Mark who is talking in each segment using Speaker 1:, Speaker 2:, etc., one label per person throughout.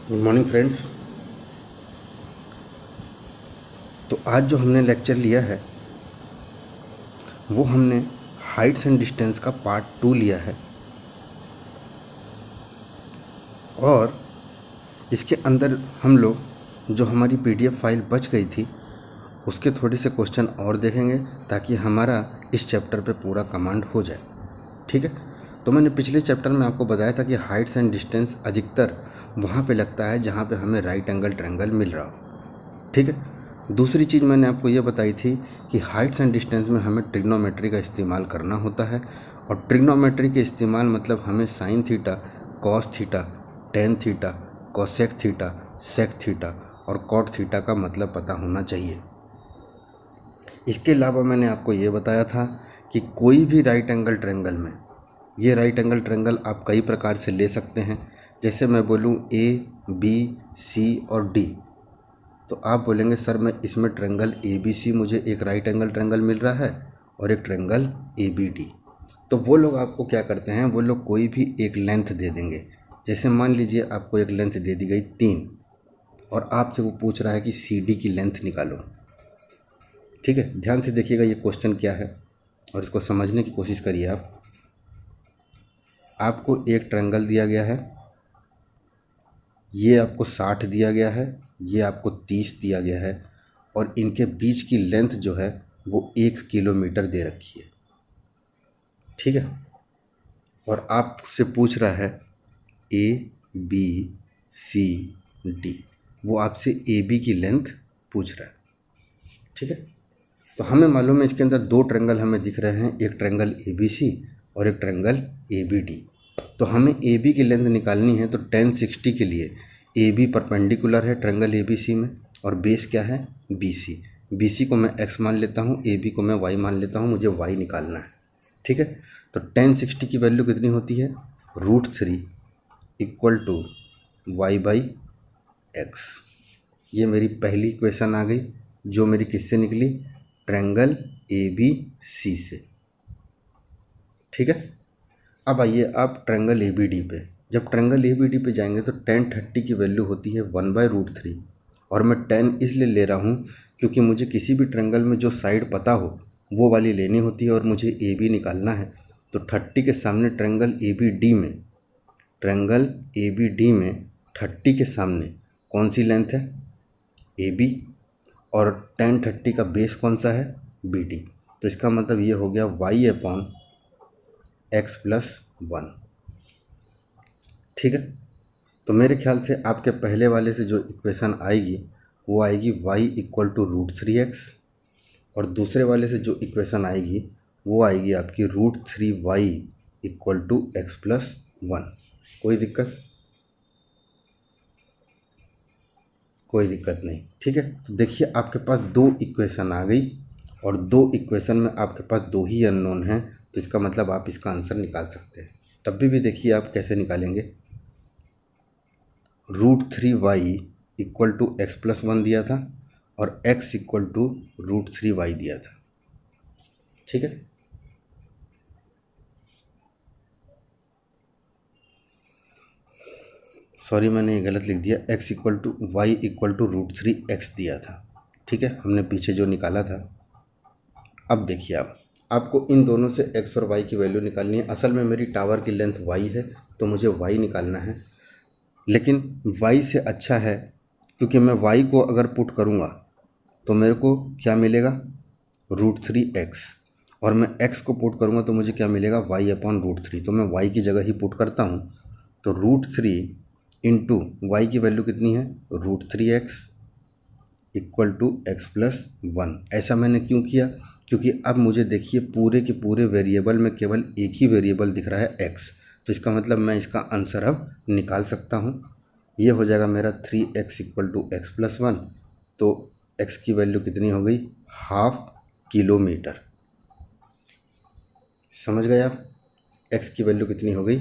Speaker 1: Good morning friends. तो आज जो हमने लेक्चर लिया है वो हमने हाइट्स एंड डिस्टेंस का पार्ट 2 लिया है और इसके अंदर हम लोग जो हमारी पीडीएफ फाइल बच गई थी उसके थोड़े से क्वेश्चन और देखेंगे ताकि हमारा इस चैप्टर पे पूरा कमांड हो जाए। ठीक है। तो मैंने पिछले चैप्टर में आपको बताया था कि हाइट्स एंड डिस्टेंस अधिकतर वहाँ पे लगता है जहाँ पे हमें राइट एंगल ट्रायंगल मिल रहा हो। ठीक है। दूसरी चीज़ मैंने आपको ये बताई थी कि हाइट्स एंड डिस्टेंस में हमें ट्रिग्नोमेट्री का इस्तेमाल करना होता है और ट्रिग्नोमेट्री के इस्तेमाल मतलब हमें sine theta, cos theta, tan theta, cosec theta, sec theta और कॉट थीटा का मतलब पता होना चाहिए। इसके अलावा मैंने आपको ये बताया था कि कोई भी राइट एंगल ट्रायंगल में ये राइट एंगल ट्रायंगल आप कई प्रकार से ले सकते हैं। जैसे मैं बोलूँ ए, बी, सी और डी, तो आप बोलेंगे सर मैं इसमें ट्रायंगल ए बी सी, मुझे एक राइट एंगल ट्रायंगल मिल रहा है और एक ट्रायंगल ए बी डी। तो वो लोग आपको क्या करते हैं, वो लोग कोई भी एक लेंथ दे देंगे। जैसे मान लीजिए आपको एक लेंथ दे दी गई 3 और आपसे वो पूछ रहा है कि सी डी की लेंथ निकालो। ठीक है, ध्यान से देखिएगा ये क्वेश्चन क्या है और इसको समझने की कोशिश करिए। आपको एक ट्रायंगल दिया गया है, ये आपको 60 दिया गया है, ये आपको 30 दिया गया है और इनके बीच की लेंथ जो है वो 1 किलोमीटर दे रखी है। ठीक है। और आपसे पूछ रहा है ए बी सी डी, वो आपसे ए बी की लेंथ पूछ रहा है। ठीक है। तो हमें मालूम है इसके अंदर 2 ट्रायंगल हमें दिख रहे हैं, एक ट्रायंगल ए बी सी और एक ट्रायंगल ए बी डी। तो हमें ए बी की लेंथ निकालनी है तो tan 60 के लिए ए बी परपेंडिकुलर है ट्रायंगल ए बी सी में और बेस क्या है बी सी। बी सी को मैं x मान लेता हूँ, ए बी को मैं y मान लेता हूँ, मुझे y निकालना है। ठीक है। तो tan 60 की वैल्यू कितनी होती है, √3 equal to Y by X. ये मेरी पहली इक्वेशन आ गई जो मेरी किससे निकली, ट्रायंगल ए बी सी से। ठीक है। अब आइए आप ट्रायंगल ए बी डी पे। जब ट्रायंगल ए बी डी पे जाएंगे तो tan 30 की वैल्यू होती है 1/√3 और मैं tan इसलिए ले रहा हूँ क्योंकि मुझे किसी भी ट्रायंगल में जो साइड पता हो वो वाली लेनी होती है और मुझे ए बी निकालना है। तो 30 के सामने ट्रायंगल ए बी डी में, ट्रायंगल ए बी डी में 30 के सामने कौन सी लेंथ है, ए बी, और tan 30 का बेस कौन सा है, बी डी। तो इसका मतलब ये हो गया y/x+1। ठीक है। तो मेरे ख्याल से आपके पहले वाले से जो इक्वेशन आएगी वो आएगी y इक्वल टू √3x और दूसरे वाले से जो इक्वेशन आएगी वो आएगी आपकी √3y इक्वल टू x+1। कोई दिक्कत, कोई दिक्कत नहीं। ठीक है। तो देखिए आपके पास 2 इक्वेशन आ गई और 2 इक्वेशन में आपके पास 2 ही अननोन हैं, तो इसका मतलब आप इसका आंसर निकाल सकते हैं। तब भी देखिए आप कैसे निकालेंगे। √3y इक्वल टू x+1 दिया था और x इक्वल टू √3y दिया था। ठीक है। सॉरी मैंने ये गलत लिख दिया, x equal to y equal to √3x दिया था। ठीक है, हमने पीछे जो निकाला था। अब देखिए आपको इन दोनों से x और y की वैल्यू निकालनी है। असल में मेरी टावर की लेंथ y है तो मुझे y निकालना है, लेकिन y से अच्छा है क्योंकि मैं y को अगर पुट करूँगा तो मेरे को क्या मिलेगा, √3x, और मैं x को पुट करूँगा तो मुझे क्या मिलेगा, y/√3। तो मैं y की जगह ही पुट करता हूँ। तो √3 इंटू वाई की वैल्यू कितनी है, √3x इक्वल टू x+1। ऐसा मैंने क्यों किया, क्योंकि अब मुझे देखिए पूरे के पूरे वेरिएबल में केवल एक ही वेरिएबल दिख रहा है x, तो इसका मतलब मैं इसका आंसर अब निकाल सकता हूँ। ये हो जाएगा मेरा 3x इक्वल टू x+1। तो x की वैल्यू कितनी हो गई, 1/2 किलोमीटर। समझ गए आप, x की वैल्यू कितनी हो गई,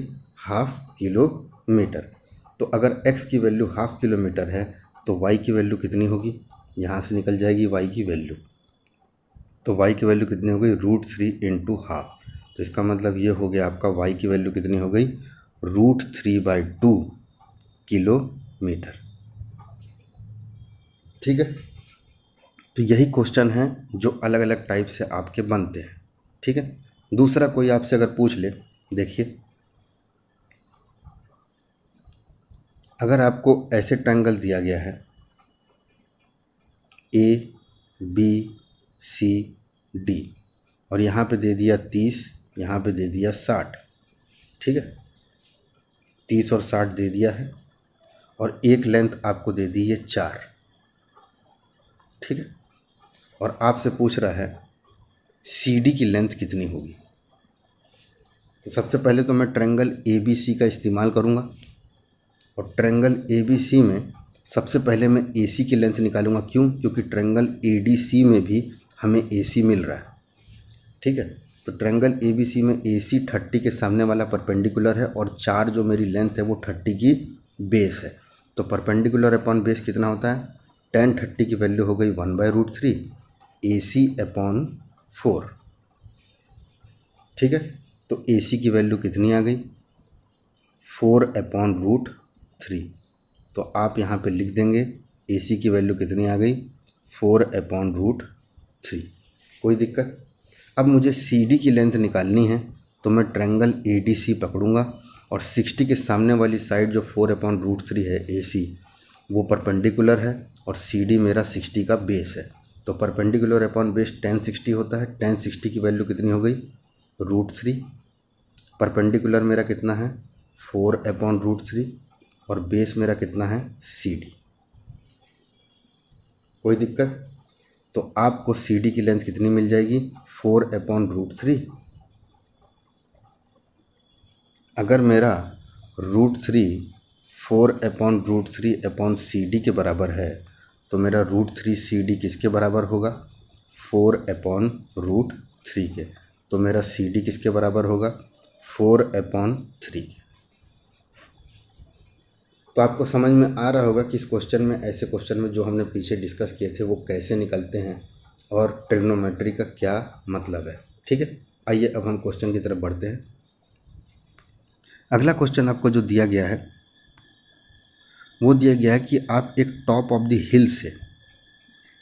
Speaker 1: 1/2 किलोमीटर। तो अगर x की वैल्यू 1/2 किलोमीटर है तो y की वैल्यू कितनी होगी, यहाँ से निकल जाएगी y की वैल्यू। तो y की वैल्यू कितनी हो गई, √3 इंटू 1/2। तो इसका मतलब ये हो गया आपका y की वैल्यू कितनी हो गई, √3/2 किलोमीटर। मीटर। ठीक है, तो यही क्वेश्चन है जो अलग अलग टाइप से आपके बनते हैं। ठीक है, दूसरा कोई आपसे अगर पूछ ले, देखिए अगर आपको ऐसे ट्रायंगल दिया गया है ए बी सी डी और यहाँ पे दे दिया 30, यहाँ पे दे दिया 60। ठीक है, 30 और 60 दे दिया है और एक लेंथ आपको दे दी है 4। ठीक है, और आपसे पूछ रहा है सी डी की लेंथ कितनी होगी। तो सबसे पहले तो मैं ट्रायंगल ए बी सी का इस्तेमाल करूँगा और ट्रायंगल ए बी सी में सबसे पहले मैं ए सी की लेंथ निकालूंगा। क्यों? क्योंकि ट्रायंगल ए डी सी में भी हमें ए सी मिल रहा है। ठीक है, तो ट्रायंगल ए बी सी में ए सी 30 के सामने वाला परपेंडिकुलर है और 4 जो मेरी लेंथ है वो 30 की बेस है। तो परपेंडिकुलर अपॉन बेस कितना होता है? tan 30 की वैल्यू हो गई 1/√3 ए सी अपॉन 4। ठीक है, तो ए सी की वैल्यू कितनी आ गई? 4/√3। तो आप यहाँ पे लिख देंगे ए सी की वैल्यू कितनी आ गई? 4/√3। कोई दिक्कत? अब मुझे सी डी की लेंथ निकालनी है तो मैं ट्रायंगल ए डी सी पकड़ूंगा और 60 के सामने वाली साइड जो 4/√3 है ए सी वो परपेंडिकुलर है और सी डी मेरा 60 का बेस है। तो परपेंडिकुलर अपॉन बेस tan 60 होता है। tan 60 की वैल्यू कितनी हो गई? √3। परपेंडिकुलर मेरा कितना है? 4/√3 और बेस मेरा कितना है? C D. कोई दिक्कत? तो आपको सी डी की लेंथ कितनी मिल जाएगी? 4/√3। अगर मेरा √3 4/√3 अपॉन सी डी के बराबर है तो मेरा √3 सी डी किसके बराबर होगा? 4/√3 के। तो मेरा सी डी किसके बराबर होगा? 4/3 के। तो आपको समझ में आ रहा होगा कि इस क्वेश्चन में, ऐसे क्वेश्चन में जो हमने पीछे डिस्कस किए थे वो कैसे निकलते हैं और ट्रिग्नोमेट्री का क्या मतलब है। ठीक है, आइए अब हम क्वेश्चन की तरफ बढ़ते हैं। अगला क्वेश्चन आपको जो दिया गया है वो दिया गया है कि आप एक टॉप ऑफ द हिल से,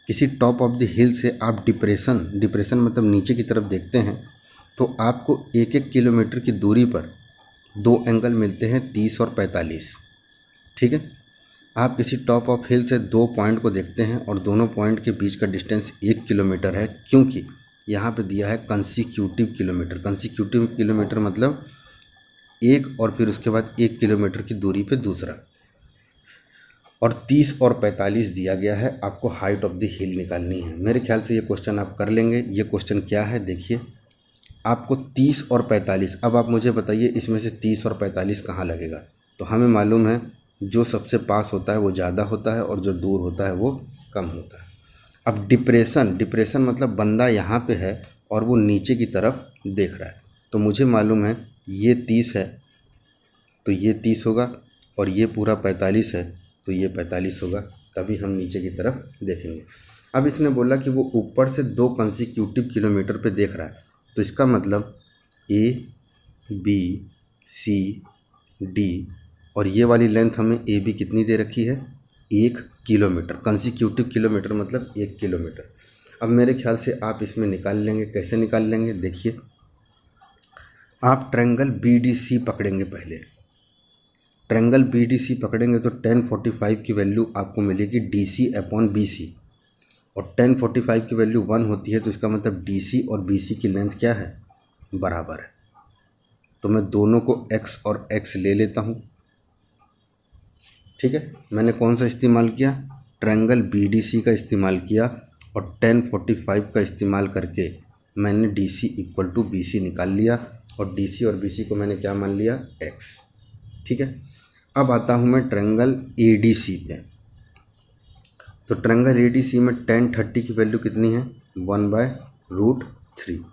Speaker 1: किसी टॉप ऑफ द हिल से आप डिप्रेशन मतलब नीचे की तरफ देखते हैं तो आपको 1-1 किलोमीटर की दूरी पर दो एंगल मिलते हैं 30 और 45। ठीक है, आप किसी टॉप ऑफ हिल से दो पॉइंट को देखते हैं और दोनों पॉइंट के बीच का डिस्टेंस 1 किलोमीटर है, क्योंकि यहाँ पे दिया है कंसिक्यूटिव किलोमीटर। कंसिक्यूटिव किलोमीटर मतलब एक और फिर उसके बाद 1 किलोमीटर की दूरी पे दूसरा, और 30 और 45 दिया गया है। आपको हाइट ऑफ द हिल निकालनी है। मेरे ख्याल से ये क्वेश्चन आप कर लेंगे। ये क्वेश्चन क्या है देखिए, आपको 30 और 45, अब आप मुझे बताइए इसमें से 30 और 45 कहाँ लगेगा। तो हमें मालूम है जो सबसे पास होता है वो ज़्यादा होता है और जो दूर होता है वो कम होता है। अब डिप्रेशन मतलब बंदा यहाँ पे है और वो नीचे की तरफ देख रहा है। तो मुझे मालूम है ये 30 है तो ये 30 होगा और ये पूरा 45 है तो ये 45 होगा, तभी हम नीचे की तरफ देखेंगे। अब इसने बोला कि वो ऊपर से 2 कंसिक्यूटिव किलोमीटर पे देख रहा है, तो इसका मतलब ए बी सी डी और ये वाली लेंथ हमें ए बी कितनी दे रखी है? 1 किलोमीटर। कंसिक्यूटिव किलोमीटर मतलब 1 किलोमीटर। अब मेरे ख्याल से आप इसमें निकाल लेंगे। कैसे निकाल लेंगे देखिए, आप ट्रायंगल बी डी सी पकड़ेंगे। पहले ट्रायंगल बी डी सी पकड़ेंगे तो tan 45 की वैल्यू आपको मिलेगी D C upon B C, और tan 45 की वैल्यू 1 होती है तो इसका मतलब डी सी और बी सी की लेंथ क्या है? बराबर है। तो मैं दोनों को x और x ले लेता हूँ। ठीक है, मैंने कौन सा इस्तेमाल किया? ट्रायंगल बी डी सी का इस्तेमाल किया और tan 45 का इस्तेमाल करके मैंने D C equal to B C निकाल लिया और डी सी और बी सी को मैंने क्या मान लिया? x। ठीक है, अब आता हूँ मैं ट्रायंगल ए डी सी पे। तो ट्रायंगल ए डी सी में tan 30 की वैल्यू कितनी है? 1/√3।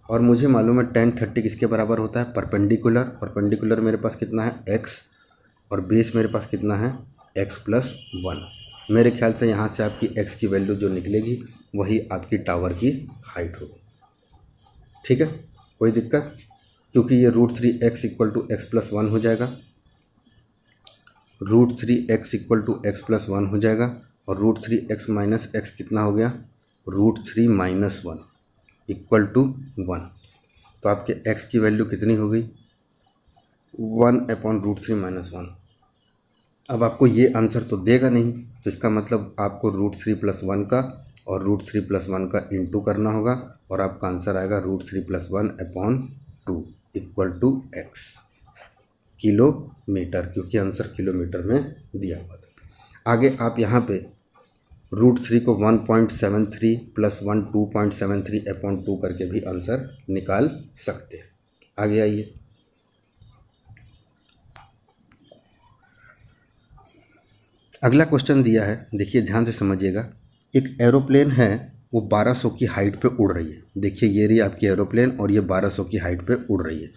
Speaker 1: और मुझे मालूम है tan 30 किसके बराबर होता है? परपेंडिकुलर मेरे पास कितना है? x, और बेस मेरे पास कितना है? x+1। मेरे ख्याल से यहाँ से आपकी x की वैल्यू जो निकलेगी वही आपकी टावर की हाइट होगी। ठीक है, कोई दिक्कत? क्योंकि ये √3x = x+1 हो जाएगा। √3x equal to x plus 1 हो जाएगा, और √3x माइनस एक्स कितना हो गया, √3 माइनस 1 इक्वल टू 1। तो आपके x की वैल्यू कितनी हो गई, 1/√3 माइनस 1। अब आपको ये आंसर तो देगा नहीं, तो इसका मतलब आपको √3 प्लस 1 का और √3 प्लस 1 का इंटू करना होगा, और आपका आंसर आएगा √3 plus 1/2 equal to x kilometre, क्योंकि आंसर किलोमीटर में दिया हुआ था। आगे आप यहाँ पे √3 को 1.73 प्लस 1 2.73/2 करके भी आंसर निकाल सकते हैं। आगे आइए, अगला क्वेश्चन दिया है, देखिए ध्यान से समझिएगा। एक एरोप्लेन है, वो 1200 की हाइट पे उड़ रही है। देखिए ये रही आपकी एरोप्लेन और ये 1200 की हाइट पे उड़ रही है,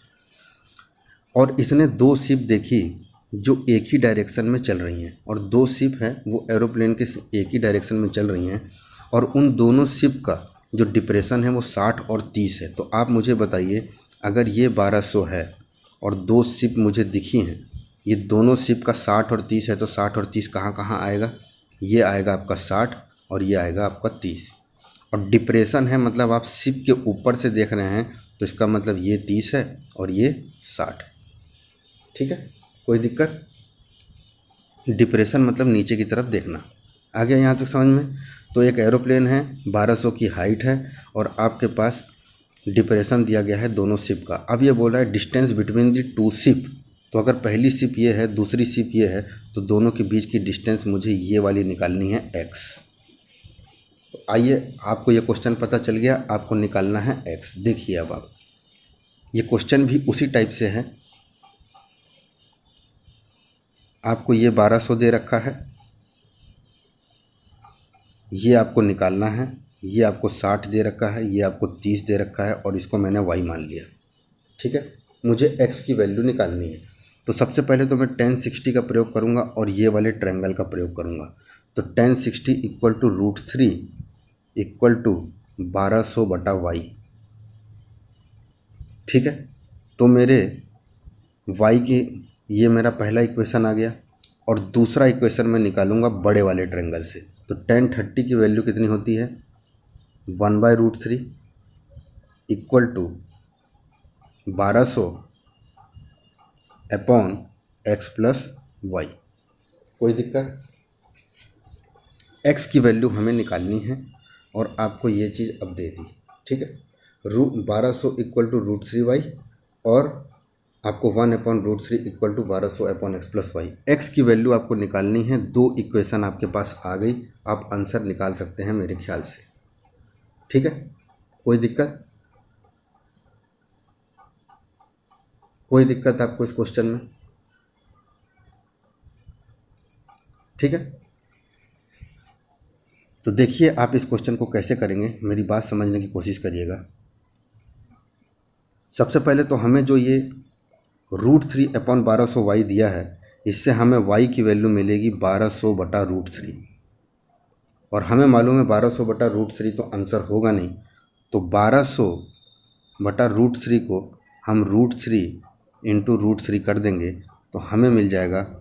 Speaker 1: और इसने 2 शिप देखी जो एक ही डायरेक्शन में चल रही हैं, और 2 शिप हैं वो एरोप्लेन के एक ही डायरेक्शन में चल रही हैं, और उन दोनों शिप का जो डिप्रेशन है वो 60 और 30 है। तो आप मुझे बताइए, अगर ये 1200 है और 2 शिप मुझे दिखी हैं, ये दोनों शिप का 60 और 30 है, तो 60 और 30 कहाँ कहाँ आएगा, ये आएगा आपका 60 और ये आएगा आपका 30। और डिप्रेशन है मतलब आप शिप के ऊपर से देख रहे हैं, तो इसका मतलब ये 30 है और ये 60 है। ठीक है, कोई दिक्कत, डिप्रेशन मतलब नीचे की तरफ देखना। आ गया यहाँ तक समझ में। तो एक एरोप्लेन है, 1200 की हाइट है, और आपके पास डिप्रेशन दिया गया है दोनों शिप का। अब ये बोल रहा है डिस्टेंस बिटवीन दी 2 शिप। तो अगर पहली शिप ये है, दूसरी शिप ये है, तो दोनों के बीच की डिस्टेंस मुझे ये वाली निकालनी है x। तो आइए, आपको ये क्वेश्चन पता चल गया, आपको निकालना है x। देखिए अब आप, ये क्वेश्चन भी उसी टाइप से है। आपको ये 1200 दे रखा है, ये आपको निकालना है, ये आपको 60 दे रखा है, ये आपको 30 दे रखा है, और इसको मैंने y मान लिया। ठीक है, मुझे x की वैल्यू निकालनी है। तो सबसे पहले तो मैं tan 60 का प्रयोग करूँगा और ये वाले ट्रायंगल का प्रयोग करूँगा। तो tan 60 equal to √3 equal to 1200/y। ठीक है, तो मेरे y की, ये मेरा पहला इक्वेशन आ गया, और दूसरा इक्वेशन मैं निकालूंगा बड़े वाले ट्रायंगल से। तो tan 30 की वैल्यू कितनी होती है, 1/√3 equal to 1200/x plus Y. कोई दिक्कत, x की वैल्यू हमें निकालनी है, और आपको ये चीज़ अब दे दी। ठीक है, 1200 इक्वल टू √3y, और आपको 1/√3 equal to 1200/x plus Y. X की वैल्यू आपको निकालनी है। 2 इक्वेशन आपके पास आ गई, आप आंसर निकाल सकते हैं मेरे ख्याल से। ठीक है, कोई दिक्कत, कोई दिक्कत आपको इस क्वेश्चन में। ठीक है, तो देखिए आप इस क्वेश्चन को कैसे करेंगे, मेरी बात समझने की कोशिश करिएगा। सबसे पहले तो हमें जो ये √3/1200y दिया है, इससे हमें y की वैल्यू मिलेगी 1200/√3, और हमें मालूम है 1200/√3 तो आंसर होगा नहीं। तो 1200/√3 को हम √3 इंटू √3 कर देंगे, तो हमें मिल जाएगा,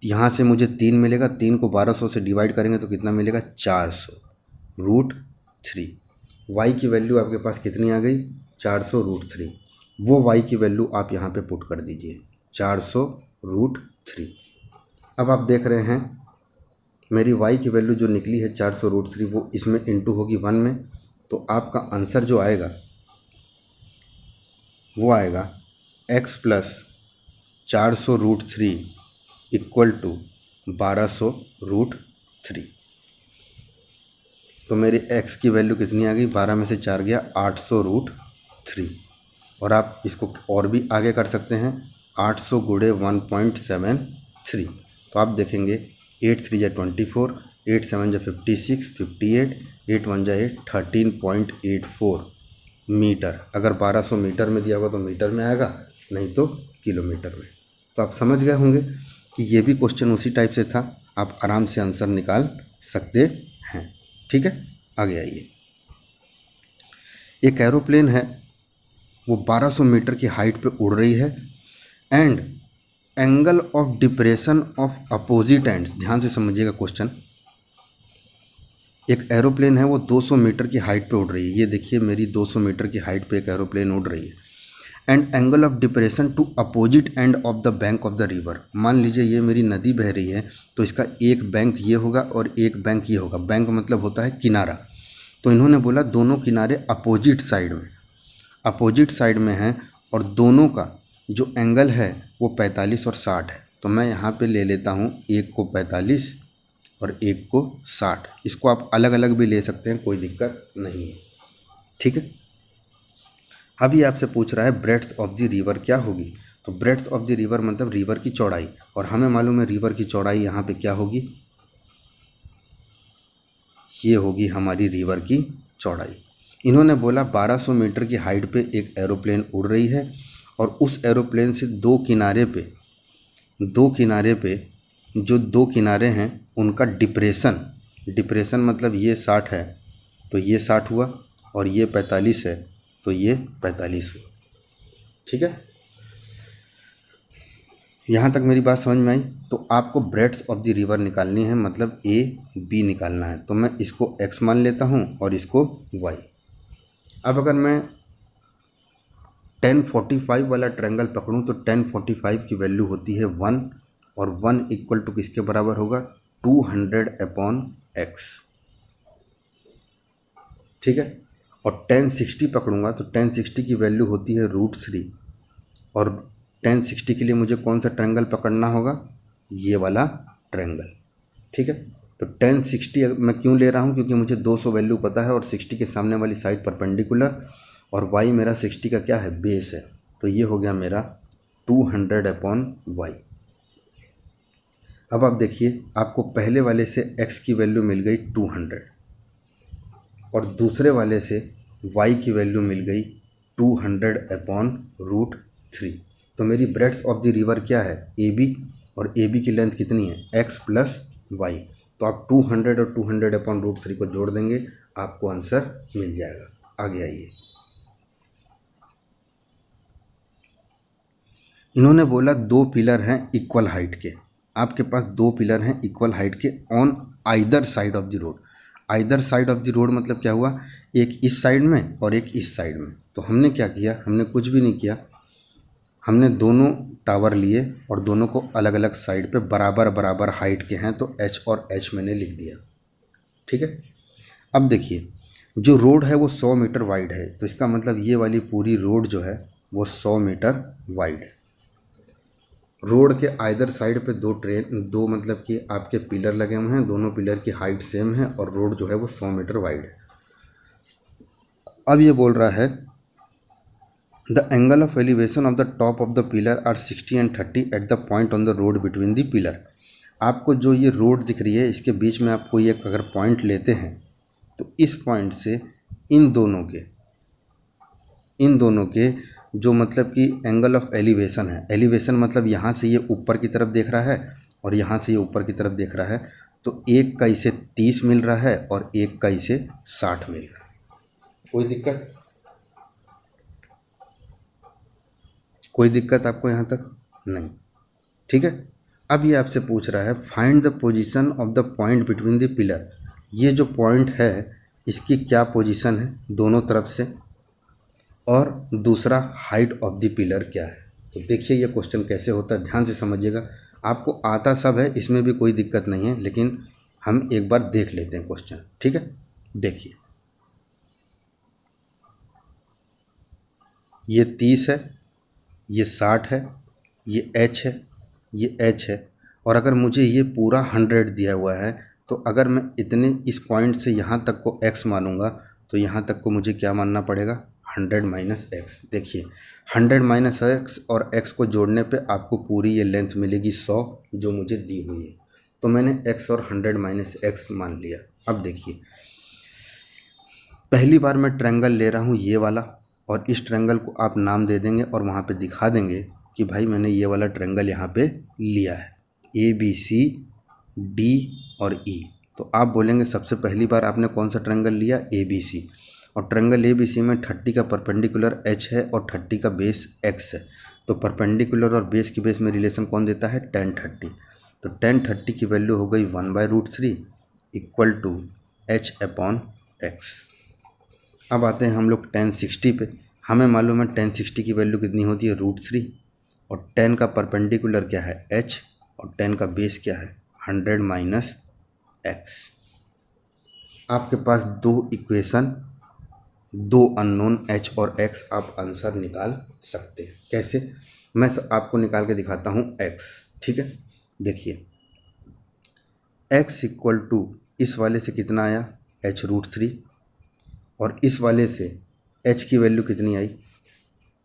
Speaker 1: यहाँ से मुझे 3 मिलेगा, 3 को 1200 से डिवाइड करेंगे तो कितना मिलेगा, 400√3। y की वैल्यू आपके पास कितनी आ गई, 400√3। वो y की वैल्यू आप यहाँ पे पुट कर दीजिए, 400√3। अब आप देख रहे हैं मेरी y की वैल्यू जो निकली है 400√3, वो इसमें इंटू होगी 1 में। तो आपका आंसर जो आएगा वो आएगा x प्लस 400√3 इक्वल टू 1200√3। तो मेरी x की वैल्यू कितनी आ गई, 12 में से 4 गया, 800√3। और आप इसको और भी आगे कर सकते हैं, 800 गुणे 1.73। तो आप देखेंगे 8 3 जा 24, 8 7 जा 56, 58, 8 1 जा 8, 13.84 मीटर। अगर 1200 मीटर में दिया होगा तो मीटर में आएगा, नहीं तो किलोमीटर में। तो आप समझ गए होंगे कि ये भी क्वेश्चन उसी टाइप से था, आप आराम से आंसर निकाल सकते हैं। ठीक है, आगे आइए। एक एरोप्लेन है, वो 1200 मीटर की हाइट पे उड़ रही है, and angle of depression of opposite ends, ध्यान से समझिएगा क्वेश्चन। एक एरोप्लेन है, वो 200 मीटर की हाइट पे उड़ रही है। ये देखिए मेरी 200 मीटर की हाइट पे एक एरोप्लेन उड़ रही है। And angle of depression to opposite end of the bank of the river. मान लीजिए ये मेरी नदी बह रही है, तो इसका एक बैंक ये होगा और एक बैंक ये होगा। बैंक मतलब होता है किनारा। तो इन्होंने बोला दोनों किनारे अपोजिट साइड में हैं और दोनों का जो एंगल है वो 45 और 60 है। तो मैं यहाँ पे ले लेता हूँ एक को 45 और एक को 60। इसको आप अलग अलग भी ले सकते हैं, कोई दिक्कत नहीं है, ठीक है। अभी आपसे पूछ रहा है ब्रेड्थ ऑफ द रिवर क्या होगी। तो ब्रेड्थ ऑफ द रिवर मतलब रिवर की चौड़ाई, और हमें मालूम है रिवर की चौड़ाई यहाँ पे क्या होगी, ये होगी हमारी रिवर की चौड़ाई। इन्होंने बोला 1200 मीटर की हाइट पे एक एरोप्लेन उड़ रही है और उस एरोप्लेन से दो किनारे पे जो दो किनारे हैं उनका डिप्रेशन मतलब ये 60 है तो ये 60 हुआ, और ये 45 है तो ये 45 हुआ, ठीक है। यहाँ तक मेरी बात समझ में आई। तो आपको ब्रेड्थ ऑफ द रिवर निकालनी है, मतलब ए बी निकालना है। तो मैं इसको x मान लेता हूँ और इसको y। अब अगर मैं 1045 वाला ट्रायंगल पकड़ूँ तो 1045 की वैल्यू होती है 1, और 1 इक्वल टू किसके बराबर होगा, 200/x, ठीक है। और 1060 पकड़ूंगा तो 1060 की वैल्यू होती है √3, और 1060 के लिए मुझे कौन सा ट्रायंगल पकड़ना होगा, ये वाला ट्रायंगल, ठीक है। तो 1060 मैं क्यों ले रहा हूँ, क्योंकि मुझे 200 वैल्यू पता है और 60 के सामने वाली साइड परपेंडिकुलर, और y मेरा 60 का क्या है, बेस है। तो ये हो गया मेरा 200/y। अब आप देखिए आपको पहले वाले से x की वैल्यू मिल गई 200 और दूसरे वाले से y की वैल्यू मिल गई 200/√3। तो मेरी ब्रेड्थ ऑफ द रिवर क्या है, AB, और AB की लेंथ कितनी है, x + y। तो आप 200 और 200/√3 को जोड़ देंगे, आपको आंसर मिल जाएगा। आगे आइए। इन्होंने बोला दो पिलर हैं इक्वल हाइट के, आपके पास दो पिलर हैं इक्वल हाइट के on either side of the road. Either side of the road मतलब क्या हुआ, एक इस साइड में और एक इस साइड में। तो हमने क्या किया, हमने कुछ भी नहीं किया, हमने दोनों टावर लिए और दोनों को अलग अलग साइड पे बराबर हाइट के हैं, तो H और H मैंने लिख दिया, ठीक है। अब देखिए जो रोड है वो 100 मीटर वाइड है, तो इसका मतलब ये वाली पूरी रोड जो है वो 100 मीटर वाइड है। रोड के आइदर साइड पे दो मतलब कि आपके पिलर लगे हुए हैं, दोनों पिलर की हाइट सेम है और रोड जो है वो 100 मीटर वाइड है। अब ये बोल रहा है the angle of elevation of the top of the pillar are 60 and 30 at the point on the road between the pillar. आपको जो ये रोड दिख रही है इसके बीच में आपको ये अगर पॉइंट लेते हैं तो इस पॉइंट से इन दोनों के जो मतलब कि एंगल ऑफ एलिवेशन है, एलिवेशन मतलब यहाँ से ये ऊपर की तरफ देख रहा है और यहाँ से ये ऊपर की तरफ देख रहा है, तो एक का इसे 30 मिल रहा है और एक का इसे 60 मिल रहा है। कोई दिक्कत आपको यहाँ तक नहीं, ठीक है। अब ये आपसे पूछ रहा है find the position of the point between the pillar. ये जो पॉइंट है इसकी क्या पोजीशन है दोनों तरफ से, और दूसरा हाइट ऑफ द पिलर क्या है। तो देखिए ये क्वेश्चन कैसे होता है, ध्यान से समझिएगा। आपको आता सब है, इसमें भी कोई दिक्कत नहीं है, लेकिन हम एक बार देख लेते हैं क्वेश्चन, ठीक है। देखिए ये 30 है, ये 60 है, ये H है, ये H है, और अगर मुझे ये पूरा 100 दिया हुआ है तो अगर मैं इतने इस पॉइंट से यहाँ तक को x मानूंगा तो यहाँ तक को मुझे क्या मानना पड़ेगा, 100 - x। देखिए 100 - x और x को जोड़ने पे आपको पूरी ये लेंथ मिलेगी 100 जो मुझे दी हुई है। तो मैंने x और 100 - x मान लिया। अब देखिए पहली बार मैं ट्रायंगल ले रहा हूँ ये वाला, और इस ट्रायंगल को आप नाम दे देंगे और वहाँ पे दिखा देंगे कि भाई मैंने ये वाला ट्रायंगल यहाँ पे लिया है, ABC D और E। तो आप बोलेंगे सबसे पहली बार आपने कौन सा ट्रायंगल लिया, ABC, और ट्रायंगल ABC में 30 का परपेंडिकुलर H है और 30 का बेस X है। तो परपेंडिकुलर और बेस की बेस में रिलेशन कौन देता है, tan 30। तो tan 30 की वैल्यू हो गई 1/√3 इक्वल टू h/x। अब आते हैं हम लोग tan 60 पे। हमें मालूम है tan 60 की वैल्यू कितनी होती है, √3, और tan का परपेंडिकुलर क्या है, h, और tan का बेस क्या है, 100 - x। आपके पास दो इक्वेशन, दो अननोन h और x, आप आंसर निकाल सकते हैं। कैसे, मैं आपको निकाल के दिखाता हूँ x। ठीक है, देखिए x इक्वल टू इस वाले से कितना आया, h√3, और इस वाले से h की वैल्यू कितनी आई,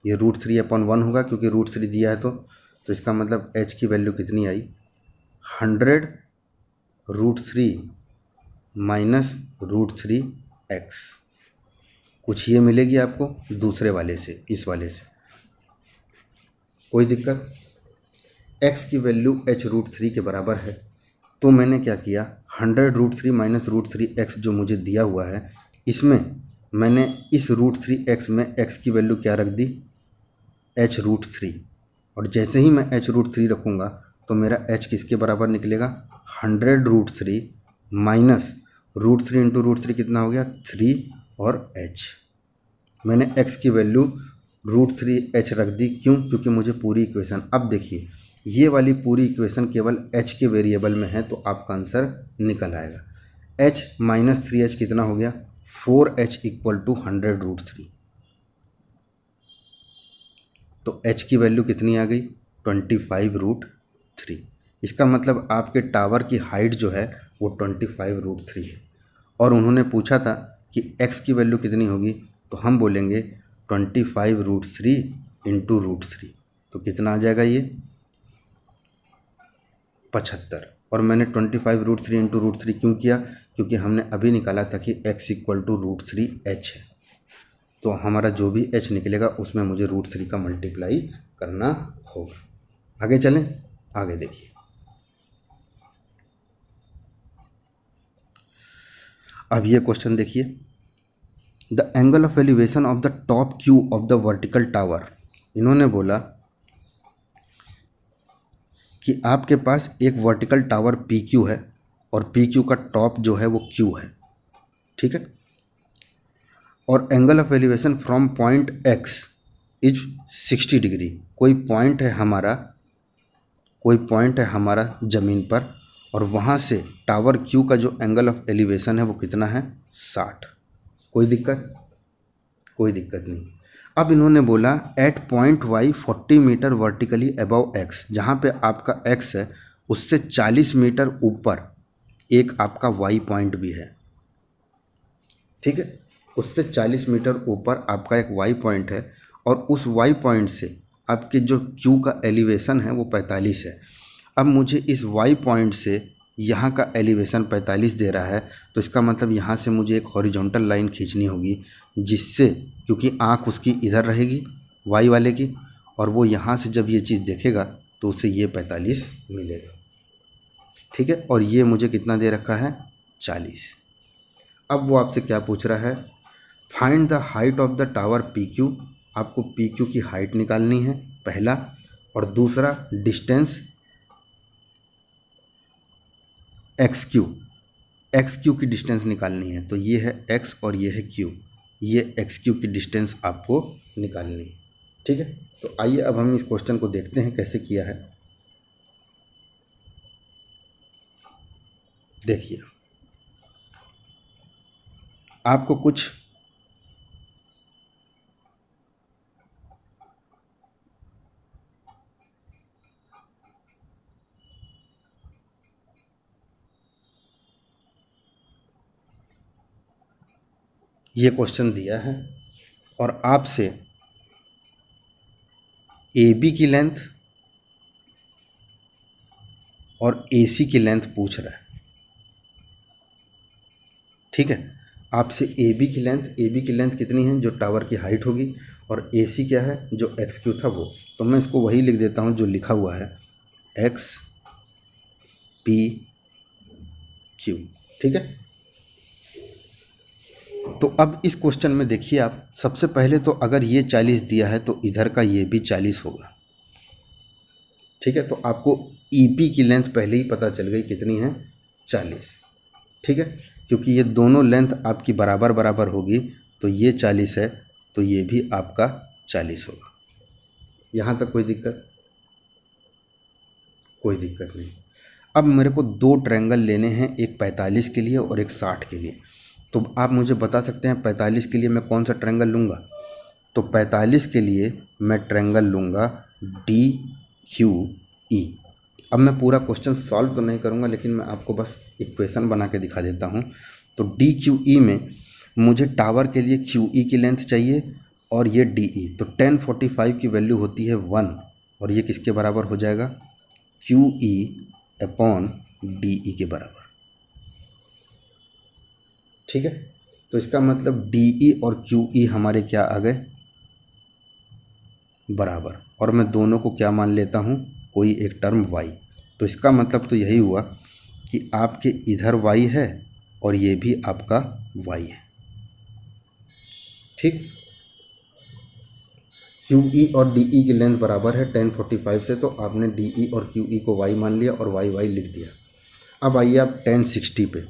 Speaker 1: ये √3/1 होगा क्योंकि √3 दिया है। तो इसका मतलब h की वैल्यू कितनी आई, 100√3 माइनस √3x। कुछ ये मिलेगी आपको दूसरे वाले से, इस वाले से, कोई दिक्कत। x की वैल्यू h√3 के बराबर है, तो मैंने क्या किया, 100√3 माइनस √3x जो मुझे दिया हुआ है, इसमें मैंने इस √3x में x की वैल्यू क्या रख दी, h√3, और जैसे ही मैं h√3 रखूँगा तो मेरा h किसके बराबर निकलेगा, 100√3 माइनस √3 इंटू √3 कितना हो गया, 3, और h। मैंने x की वैल्यू √3h रख दी, क्यों, क्योंकि मुझे पूरी इक्वेशन, अब देखिए ये वाली पूरी इक्वेशन केवल h के वेरिएबल में है, तो आपका आंसर निकल आएगा। h माइनस 3h कितना हो गया, 4h इक्वल टू 100√3। तो h की वैल्यू कितनी आ गई, 25√3। इसका मतलब आपके टावर की हाइट जो है वो 25√3 है, और उन्होंने पूछा था कि x की वैल्यू कितनी होगी, तो हम बोलेंगे 25√3 इंटू √3, तो कितना आ जाएगा ये, 75। और मैंने 25√3 इंटू √3 क्यों किया, क्योंकि हमने अभी निकाला था कि x इक्वल टू √3h है, तो हमारा जो भी h निकलेगा उसमें मुझे √3 का मल्टीप्लाई करना होगा। आगे चलें, आगे देखिए। अब ये क्वेश्चन देखिए, the angle of elevation of the top Q of the vertical tower. इन्होंने बोला कि आपके पास एक वर्टिकल टावर PQ है, और PQ का टॉप जो है वो Q है, ठीक है, और angle of elevation from point X is 60 degree. कोई पॉइंट है हमारा ज़मीन पर, और वहाँ से टावर Q का जो एंगल ऑफ एलिवेशन है वो कितना है, 60। कोई दिक्कत नहीं। अब इन्होंने बोला at point Y 40 metre vertically above X, जहाँ पे आपका X है उससे 40 मीटर ऊपर एक आपका Y पॉइंट भी है, ठीक है, उससे 40 मीटर ऊपर आपका एक Y पॉइंट है, और उस Y पॉइंट से आपके जो Q का एलिवेशन है वो 45 है। अब मुझे इस Y पॉइंट से यहाँ का एलिवेशन 45 दे रहा है, तो इसका मतलब यहाँ से मुझे एक हॉरिजॉन्टल लाइन खींचनी होगी, जिससे, क्योंकि आँख उसकी इधर रहेगी Y वाले की, और वो यहाँ से जब ये चीज़ देखेगा तो उसे ये 45 मिलेगा, ठीक है, और ये मुझे कितना दे रखा है, 40। अब वो आपसे क्या पूछ रहा है, find the height of the tower PQ। आपको PQ की हाइट निकालनी है पहला, और दूसरा डिस्टेंस XQ की डिस्टेंस निकालनी है। तो ये है X और ये है Q, ये XQ की डिस्टेंस आपको निकालनी है, ठीक है। तो आइए अब हम इस क्वेश्चन को देखते हैं कैसे किया है। देखिए, आपको कुछ ये क्वेश्चन दिया है, और आपसे AB की लेंथ और AC की लेंथ पूछ रहा है, ठीक है। आपसे AB की लेंथ कितनी है, जो टावर की हाइट होगी, और AC क्या है, जो XQ था वो। तो मैं इसको वही लिख देता हूँ जो लिखा हुआ है, XPQ, ठीक है। तो अब इस क्वेश्चन में देखिए आप, सबसे पहले तो अगर ये 40 दिया है तो इधर का ये भी 40 होगा, ठीक है, तो आपको ईपी की लेंथ पहले ही पता चल गई कितनी है, 40। ठीक है, क्योंकि ये दोनों लेंथ आपकी बराबर बराबर होगी, तो ये 40 है तो ये भी आपका 40 होगा। यहाँ तक कोई दिक्कत? कोई दिक्कत नहीं। अब मेरे को दो ट्रायंगल लेने हैं, एक 45 के लिए और एक 60 के लिए। तो आप मुझे बता सकते हैं 45 के लिए मैं कौन सा ट्रायंगल लूँगा? तो 45 के लिए मैं ट्रायंगल लूँगा DQE। अब मैं पूरा क्वेश्चन सॉल्व तो नहीं करूँगा, लेकिन मैं आपको बस इक्वेशन बना के दिखा देता हूँ। तो DQE में मुझे टावर के लिए QE की लेंथ चाहिए और ये DE। तो 1045 की वैल्यू होती है 1 और ये किसके बराबर हो जाएगा? QE अपॉन DE के बराबर। ठीक है, तो इसका मतलब DE और QE हमारे क्या आ गए? बराबर। और मैं दोनों को क्या मान लेता हूँ? कोई एक टर्म y। तो इसका मतलब तो यही हुआ कि आपके इधर y है और ये भी आपका y है। ठीक, QE और DE की लेंथ बराबर है 1045 से, तो आपने DE और QE को y मान लिया और y लिख दिया। अब आइए आप 1060 पे।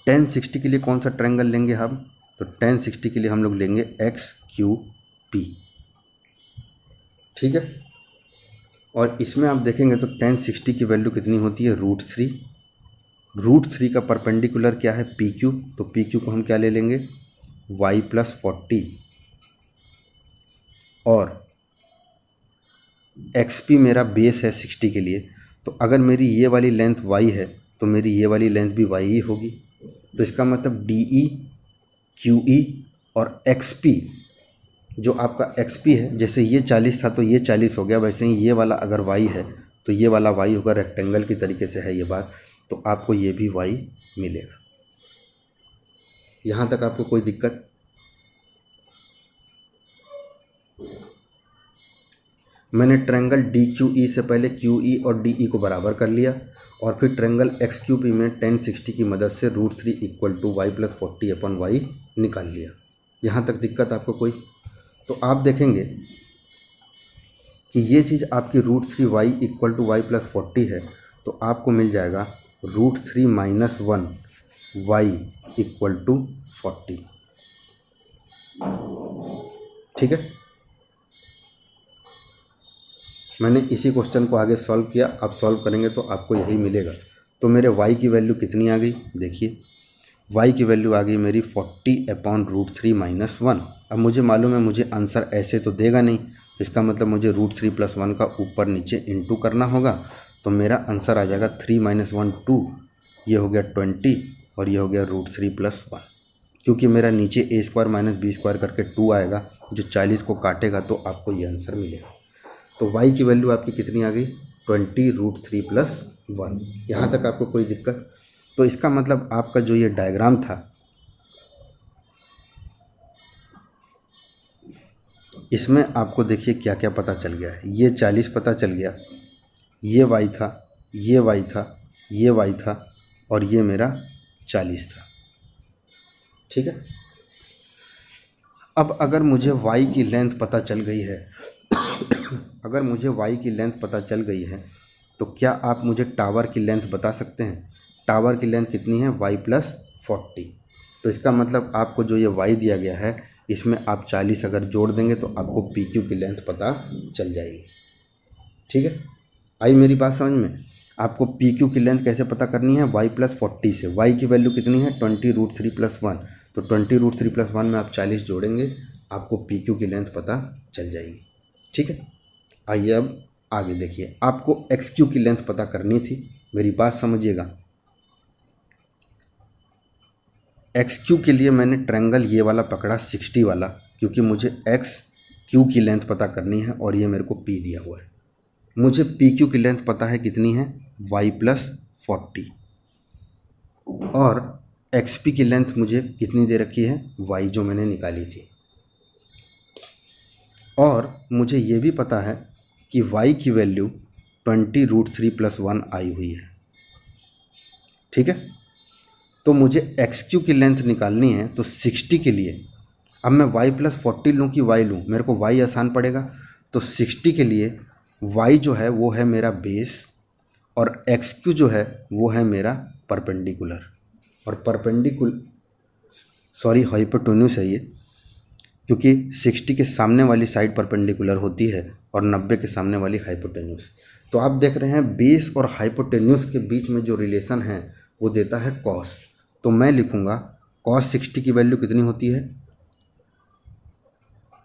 Speaker 1: 1060 के लिए कौन सा ट्रायंगल लेंगे हम? तो 1060 के लिए हम लोग लेंगे XQP। ठीक है, और इसमें आप देखेंगे तो 1060 की वैल्यू कितनी होती है? √3। √3 का परपेंडिकुलर क्या है? PQ। तो PQ को हम क्या ले लेंगे? y + 40 और XP मेरा बेस है 60 के लिए। तो अगर मेरी ये वाली लेंथ y है तो मेरी ये वाली लेंथ भी y ही होगी। तो इसका मतलब DE, QE और XP, जो आपका XP है, जैसे ये 40 था तो ये 40 हो गया, वैसे ही ये वाला अगर y है तो ये वाला y होगा। रेक्टेंगल की तरीके से है ये बात, तो आपको ये भी y मिलेगा। यहाँ तक आपको कोई दिक्कत? मैंने ट्रायंगल DQE से पहले QE और DE को बराबर कर लिया और फिर ट्रायंगल XQP में 1060 की मदद से √3 = y + 40 अपॉन y निकाल लिया। यहाँ तक दिक्कत आपको कोई? तो आप देखेंगे कि ये चीज़ आपकी √3 y = y + 40 है, तो आपको मिल जाएगा √3 - 1 y = 40। ठीक है, मैंने इसी क्वेश्चन को आगे सॉल्व किया। आप सॉल्व करेंगे तो आपको यही मिलेगा। तो मेरे y की वैल्यू कितनी आ गई? देखिए, y की वैल्यू आ गई मेरी 40 अपॉन √3 - 1। अब मुझे मालूम है मुझे आंसर ऐसे तो देगा नहीं, तो इसका मतलब मुझे √3 + 1 का ऊपर नीचे इंटू करना होगा। तो मेरा आंसर आ जाएगा 3 - 1 2, ये हो गया 20 और ये हो गया √3 + 1। क्योंकि मेरा नीचे a² - b² करके 2 आएगा, जो 40 को काटेगा तो आपको ये आंसर मिलेगा। तो y की वैल्यू आपकी कितनी आ गई? 20 √3 + 1। यहाँ तक आपको कोई दिक्कत? तो इसका मतलब आपका जो ये डायग्राम था, इसमें आपको देखिए क्या क्या पता चल गया है। ये 40 पता चल गया, ये y था, ये y था, ये y था और ये मेरा 40 था। ठीक है, अब अगर मुझे y की लेंथ पता चल गई है अगर मुझे y की लेंथ पता चल गई है तो क्या आप मुझे टावर की लेंथ बता सकते हैं? टावर की लेंथ कितनी है? y + 40। तो इसका मतलब आपको जो ये y दिया गया है, इसमें आप 40 अगर जोड़ देंगे तो आपको PQ की लेंथ पता चल जाएगी। ठीक है, आई मेरी बात समझ में? आपको PQ की लेंथ कैसे पता करनी है? y + 40 से। y की वैल्यू कितनी है? 20 √3 + 1। तो 20 √3 + 1 में आप 40 जोड़ेंगे, आपको PQ की लेंथ पता चल जाएगी। ठीक है, आइए अब आगे देखिए। आपको XQ की लेंथ पता करनी थी, मेरी बात समझिएगा। XQ के लिए मैंने ट्रायंगल ये वाला पकड़ा 60 वाला, क्योंकि मुझे XQ की लेंथ पता करनी है और ये मेरे को P दिया हुआ है। मुझे PQ की लेंथ पता है कितनी है? y + 40 और XP की लेंथ मुझे कितनी दे रखी है? y जो मैंने निकाली थी। और मुझे ये भी पता है कि y की वैल्यू 20 √3 + 1 आई हुई है। ठीक है, तो मुझे XQ की लेंथ निकालनी है। तो 60 के लिए अब मैं y + 40 लूँ कि y लूँ? मेरे को y आसान पड़ेगा। तो 60 के लिए वाई जो है वो है मेरा बेस और एक्स क्यू जो है वो है मेरा परपेंडिकुलर। और हाइपोटेन्यूस है ये, क्योंकि 60 के सामने वाली साइड परपेंडिकुलर होती है और 90 के सामने वाली हाइपोटेन्यूस। तो आप देख रहे हैं बेस और हाइपोटेन्यूस के बीच में जो रिलेशन है वो देता है कॉस। तो मैं लिखूंगा कॉस 60 की वैल्यू कितनी होती है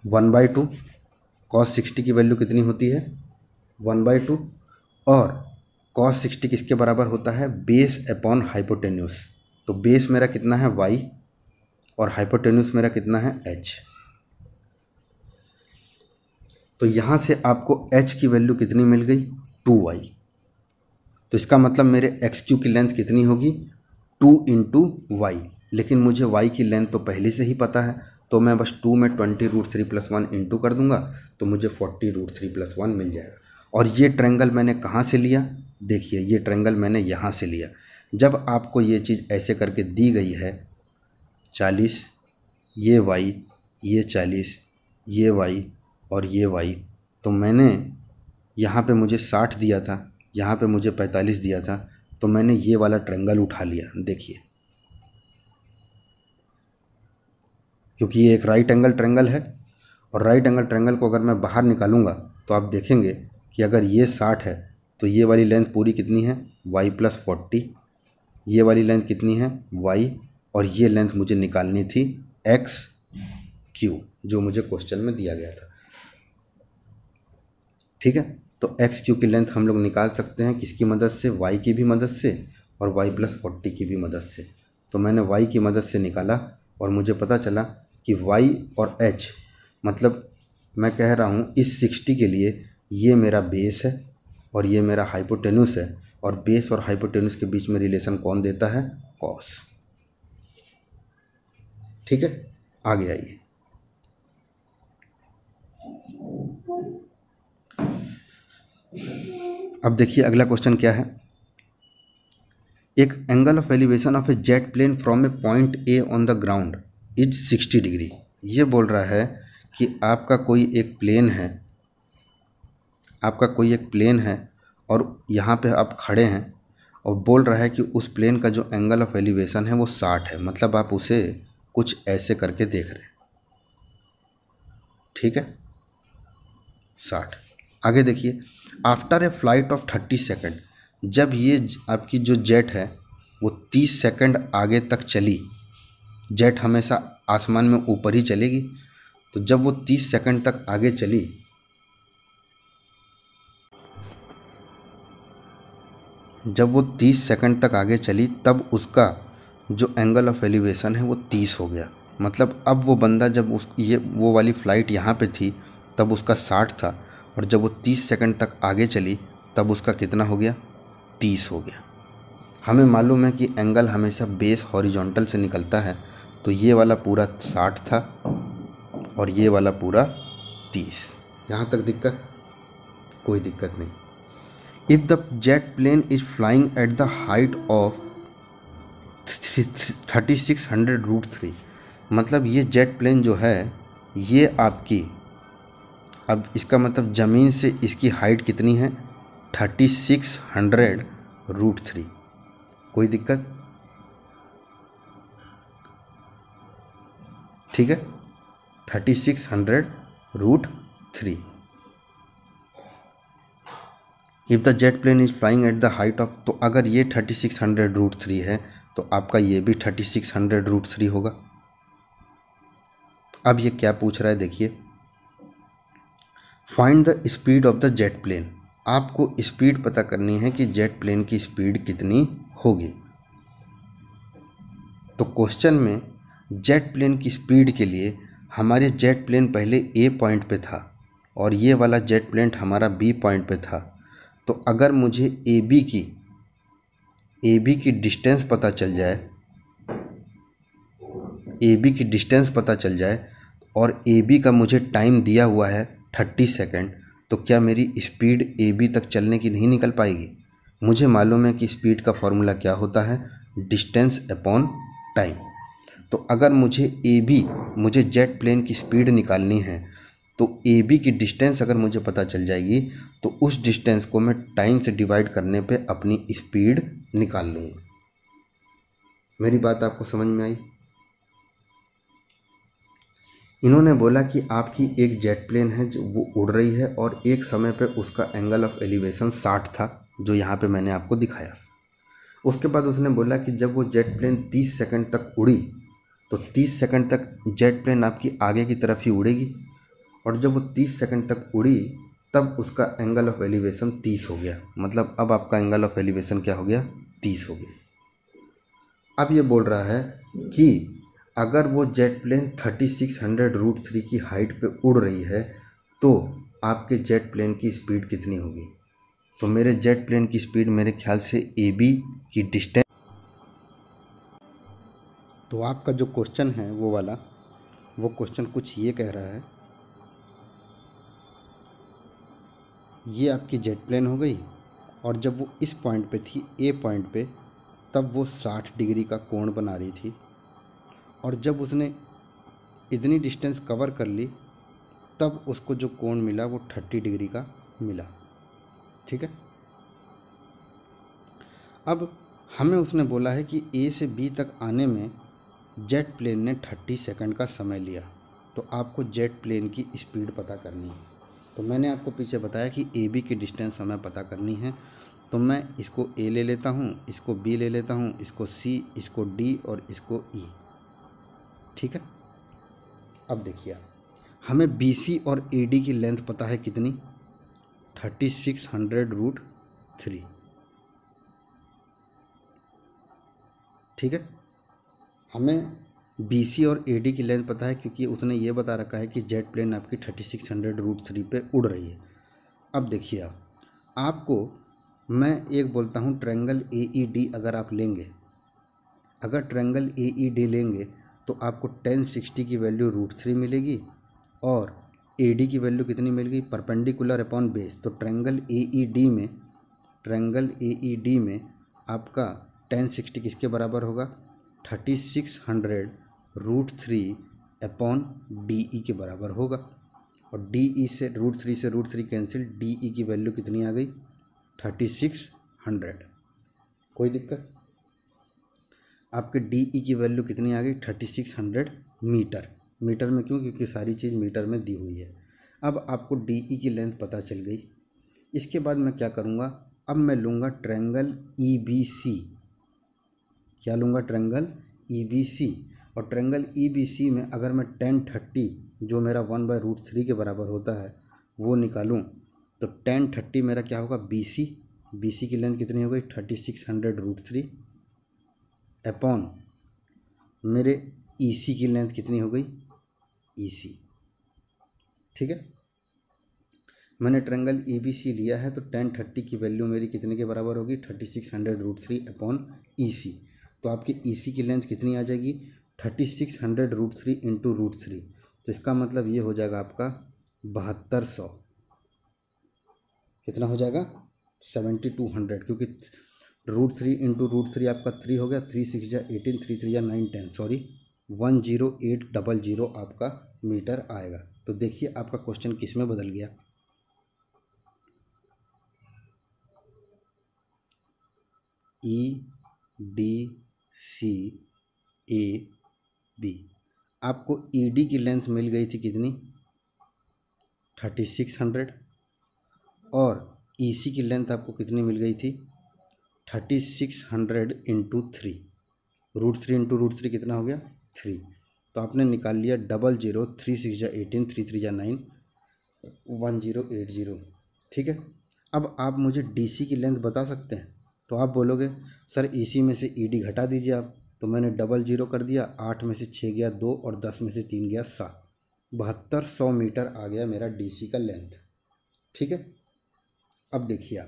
Speaker 1: 1/2। कॉस 60 की वैल्यू कितनी होती है 1/2। और कॉस 60 किसके बराबर होता है बेस अपॉन हाइपोटेन्यूस। तो बेस मेरा कितना है y और हाइपोटेन्यूस मेरा कितना है h। तो यहाँ से आपको h की वैल्यू कितनी मिल गई 2y। तो इसका मतलब मेरे एक्स क्यू की लेंथ कितनी होगी 2 इंटू वाई। लेकिन मुझे y की लेंथ तो पहले से ही पता है, तो मैं बस 2 में 20√3+1 इंटू कर दूंगा तो मुझे 40√3+1 मिल जाएगा। और ये ट्रायंगल मैंने कहाँ से लिया, देखिए ये ट्रायंगल मैंने यहाँ से लिया। जब आपको ये चीज़ ऐसे करके दी गई है 40, ये y, ये 40, ये y और ये y, तो मैंने यहाँ पे मुझे 60 दिया था, यहाँ पे मुझे 45 दिया था, तो मैंने ये वाला ट्रायंगल उठा लिया। देखिए क्योंकि ये एक राइट एंगल ट्रायंगल है और राइट एंगल ट्रायंगल को अगर मैं बाहर निकालूंगा तो आप देखेंगे कि अगर ये 60 है तो ये वाली लेंथ पूरी कितनी है y+40, ये वाली लेंथ कितनी है y, और ये लेंथ मुझे निकालनी थी एक्स क्यू जो मुझे क्वेश्चन में दिया गया था। ठीक है, तो एक्स क्यू की लेंथ हम लोग निकाल सकते हैं किसकी मदद से, y की भी मदद से और y+40 की भी मदद से। तो मैंने y की मदद से निकाला और मुझे पता चला कि y और h, मतलब मैं कह रहा हूँ इस 60 के लिए ये मेरा बेस है और ये मेरा हाइपोटेन्यूस है, और बेस और हाइपोटेन्यूस के बीच में रिलेशन कौन देता है कॉस। ठीक है, आगे आइए। अब देखिए अगला क्वेश्चन क्या है। एक angle of elevation of a jet plane from a point A on the ground is 60 degree. ये बोल रहा है कि आपका कोई एक प्लेन है और यहाँ पे आप खड़े हैं और बोल रहा है कि उस प्लेन का जो एंगल ऑफ एलिवेशन है वो 60 है। मतलब आप उसे कुछ ऐसे करके देख रहे हैं। ठीक है, 60। आगे देखिए, after a flight of 30 second, जब ये आपकी जो जेट है वो 30 सेकंड आगे तक चली, जेट हमेशा आसमान में ऊपर ही चलेगी, तो जब वो 30 सेकंड तक आगे चली तब उसका जो एंगल ऑफ एलिवेशन है वो 30 हो गया। मतलब अब वो बंदा जब वो वाली फ़्लाइट यहाँ पे थी तब उसका 60 था, और जब वो 30 सेकंड तक आगे चली तब उसका कितना हो गया 30 हो गया। हमें मालूम है कि एंगल हमेशा बेस हॉरिजॉन्टल से निकलता है, तो ये वाला पूरा 60 था और ये वाला पूरा 30। यहाँ तक दिक्कत? कोई दिक्कत नहीं। If the jet plane is flying at the height of 3600√3, मतलब ये जेट प्लेन जो है ये आपकी, अब इसका मतलब ज़मीन से इसकी हाइट कितनी है 3600√3। कोई दिक्कत? ठीक है, 3600√3। If the jet plane is flying at the height of, तो अगर ये 3600√3 है तो आपका ये भी 3600√3 होगा। अब ये क्या पूछ रहा है देखिए, find the speed of the jet plane. आपको स्पीड पता करनी है कि जेट प्लेन की स्पीड कितनी होगी। तो क्वेश्चन में जेट प्लेन की स्पीड के लिए हमारे जेट प्लेन पहले ए पॉइंट पे था और ये वाला जेट प्लेन हमारा बी पॉइंट पे था। तो अगर मुझे ए बी की डिस्टेंस पता चल जाए और ए बी का मुझे टाइम दिया हुआ है 30 सेकंड, तो क्या मेरी स्पीड ए बी तक चलने की नहीं निकल पाएगी? मुझे मालूम है कि स्पीड का फॉर्मूला क्या होता है, डिस्टेंस अपॉन टाइम। तो अगर मुझे जेट प्लेन की स्पीड निकालनी है तो तो ए बी की डिस्टेंस अगर मुझे पता चल जाएगी तो उस डिस्टेंस को मैं टाइम से डिवाइड करने पे अपनी स्पीड निकाल लूँगा। मेरी बात आपको समझ में आई? इन्होंने बोला कि आपकी एक जेट प्लेन है जो वो उड़ रही है और एक समय पे उसका एंगल ऑफ एलिवेशन 60 था, जो यहाँ पे मैंने आपको दिखाया। उसके बाद उसने बोला कि जब वो जेट प्लेन 30 सेकंड तक उड़ी तो 30 सेकंड तक जेट प्लेन आपकी आगे की तरफ ही उड़ेगी, और जब वो 30 सेकंड तक उड़ी तब उसका एंगल ऑफ एलिवेशन 30 हो गया। मतलब अब आपका एंगल ऑफ एलिवेशन क्या हो गया? 30 हो गया। अब ये बोल रहा है कि अगर वो जेट प्लेन 3600√3 की हाइट पे उड़ रही है तो आपके जेट प्लेन की स्पीड कितनी होगी? तो मेरे जेट प्लेन की स्पीड मेरे ख्याल से ए बी की डिस्टेंस, तो आपका जो क्वेश्चन है वो वाला, वो क्वेश्चन कुछ ये कह रहा है, ये आपकी जेट प्लेन हो गई और जब वो इस पॉइंट पे थी, ए पॉइंट पे, तब वो 60 डिग्री का कोण बना रही थी, और जब उसने इतनी डिस्टेंस कवर कर ली तब उसको जो कोण मिला वो 30 डिग्री का मिला। ठीक है। अब हमें उसने बोला है कि ए से बी तक आने में जेट प्लेन ने 30 सेकंड का समय लिया, तो आपको जेट प्लेन की स्पीड पता करनी है। तो मैंने आपको पीछे बताया कि ए बी की डिस्टेंस हमें पता करनी है, तो मैं इसको ए ले लेता हूँ, इसको बी ले लेता हूँ, इसको सी, इसको डी और इसको ई। ठीक है। अब देखिए, हमें बी सी और ए डी की लेंथ पता है कितनी? 3600√3। ठीक है। हमें बी सी और ए डी की लेंथ पता है क्योंकि उसने ये बता रखा है कि जेट प्लेन आपकी 3600√3 पे उड़ रही है। अब देखिए, आपको मैं एक बोलता हूँ, ट्रायंगल ए ई डी अगर आप लेंगे, अगर ट्रायंगल ए ई डी लेंगे तो आपको 1060 की वैल्यू √3 मिलेगी और ए डी की वैल्यू कितनी मिलेगी? Perpendicular upon base. तो ट्रायंगल ए ई डी में, ट्रायंगल ए ई डी में आपका 1060 किसके बराबर होगा? 3600√3 अपॉन डी ई के बराबर होगा, और डी ई से √3 से √3 कैंसिल, डी ई की वैल्यू कितनी आ गई? 3600। कोई दिक्कत? आपके डी ई की वैल्यू कितनी आ गई? 3600 मीटर। मीटर में क्यों? क्योंकि सारी चीज़ मीटर में दी हुई है। अब आपको डी ई की लेंथ पता चल गई। इसके बाद मैं क्या करूँगा? अब मैं लूँगा ट्रायंगल ई बी सी। क्या लूँगा? Triangle E B C. और ट्रायंगल ई बी सी में अगर मैं 1030, जो मेरा 1/√3 के बराबर होता है, वो निकालूँ तो 1030 मेरा क्या होगा? B C. बी सी की लेंथ कितनी हो गई? 3600√3 अपॉन मेरे ई सी की लेंथ कितनी हो गई? ई सी। ठीक है। मैंने ट्रायंगल ए बी सी लिया है तो 1030 की वैल्यू मेरी कितने के बराबर होगी? 3600√3 अपॉन ई सी। तो आपकी ई सी की लेंथ कितनी आ जाएगी? 3600√3 इंटू √3। तो इसका मतलब ये हो जाएगा आपका 7200। कितना हो जाएगा? 7200, क्योंकि √3 इंटू √3 आपका 3 हो गया, 3 6 जा 18, 3 3 जा 9 10, सॉरी 10800 आपका मीटर आएगा। तो देखिए आपका क्वेश्चन किस में बदल गया? E D C A B. आपको ई डी की लेंथ मिल गई थी कितनी? 3600, और ई सी की लेंथ आपको कितनी मिल गई थी? 3600 इंटू 3। √3 इंटू √3 कितना हो गया? 3। तो आपने निकाल लिया 00, 3 6 जा 18, 3 3 जा 9, 1080। ठीक है। अब आप मुझे डी सी की लेंथ बता सकते हैं? तो आप बोलोगे सर ए सी में से ई डी घटा दीजिए आप। तो मैंने 00 कर दिया, 8 में से 6 गया 2 और 10 में से 3 गया 7। 7200 मीटर आ गया मेरा डी सी का लेंथ। ठीक है। अब देखिए,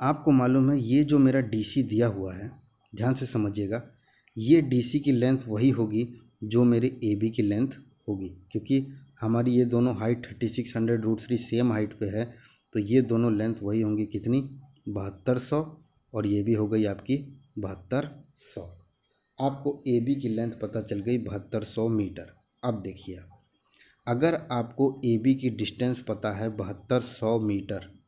Speaker 1: आपको मालूम है ये जो मेरा डी सी दिया हुआ है, ध्यान से समझिएगा, ये डी सी की लेंथ वही होगी जो मेरे ए बी की लेंथ होगी, क्योंकि हमारी ये दोनों हाइट 3600√3 सेम हाइट पे है, तो ये दोनों लेंथ वही होंगी। कितनी? 7200, और ये भी हो गई आपकी 7200। आपको ए बी की लेंथ पता चल गई 7200 मीटर। अब देखिए, अगर आपको ए बी की डिस्टेंस पता है 7200 मीटर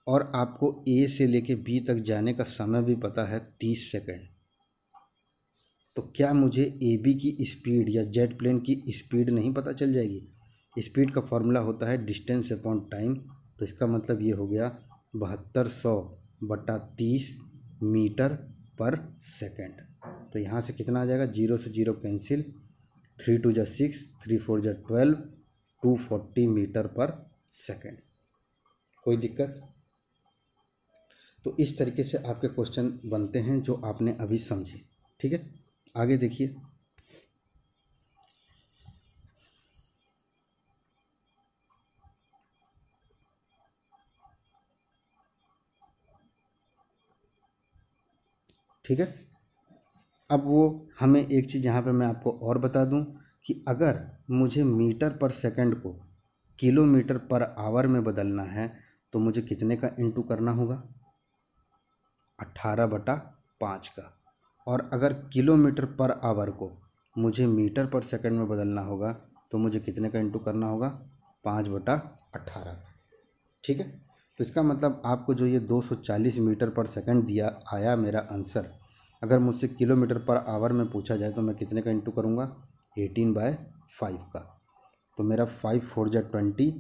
Speaker 1: और आपको ए से लेके बी तक जाने का समय भी पता है 30 सेकंड, तो क्या मुझे ए बी की स्पीड या जेट प्लेन की स्पीड नहीं पता चल जाएगी? स्पीड का फॉर्मूला होता है डिस्टेंस अपॉन टाइम। तो इसका मतलब ये हो गया 7200/30 मीटर पर सेकंड। तो यहाँ से कितना आ जाएगा? 0 से 0 कैंसिल, 3 2 जा 6, 3 4 जा 12, 240 मीटर पर सेकंड। कोई दिक्कत? तो इस तरीके से आपके क्वेश्चन बनते हैं जो आपने अभी समझे। ठीक है, आगे देखिए। ठीक है, अब वो हमें एक चीज़ यहाँ पे मैं आपको और बता दूं कि अगर मुझे मीटर पर सेकंड को किलोमीटर पर आवर में बदलना है तो मुझे कितने का इंटू करना होगा? 18/5 का। और अगर किलोमीटर पर आवर को मुझे मीटर पर सेकंड में बदलना होगा तो मुझे कितने का इंटू करना होगा? 5/18। ठीक है, तो इसका मतलब आपको जो ये 240 मीटर पर सेकंड दिया आया मेरा आंसर, अगर मुझसे किलोमीटर पर आवर में पूछा जाए तो मैं कितने का इंटू करूँगा? 18/5 का। तो मेरा 5 4 जा 20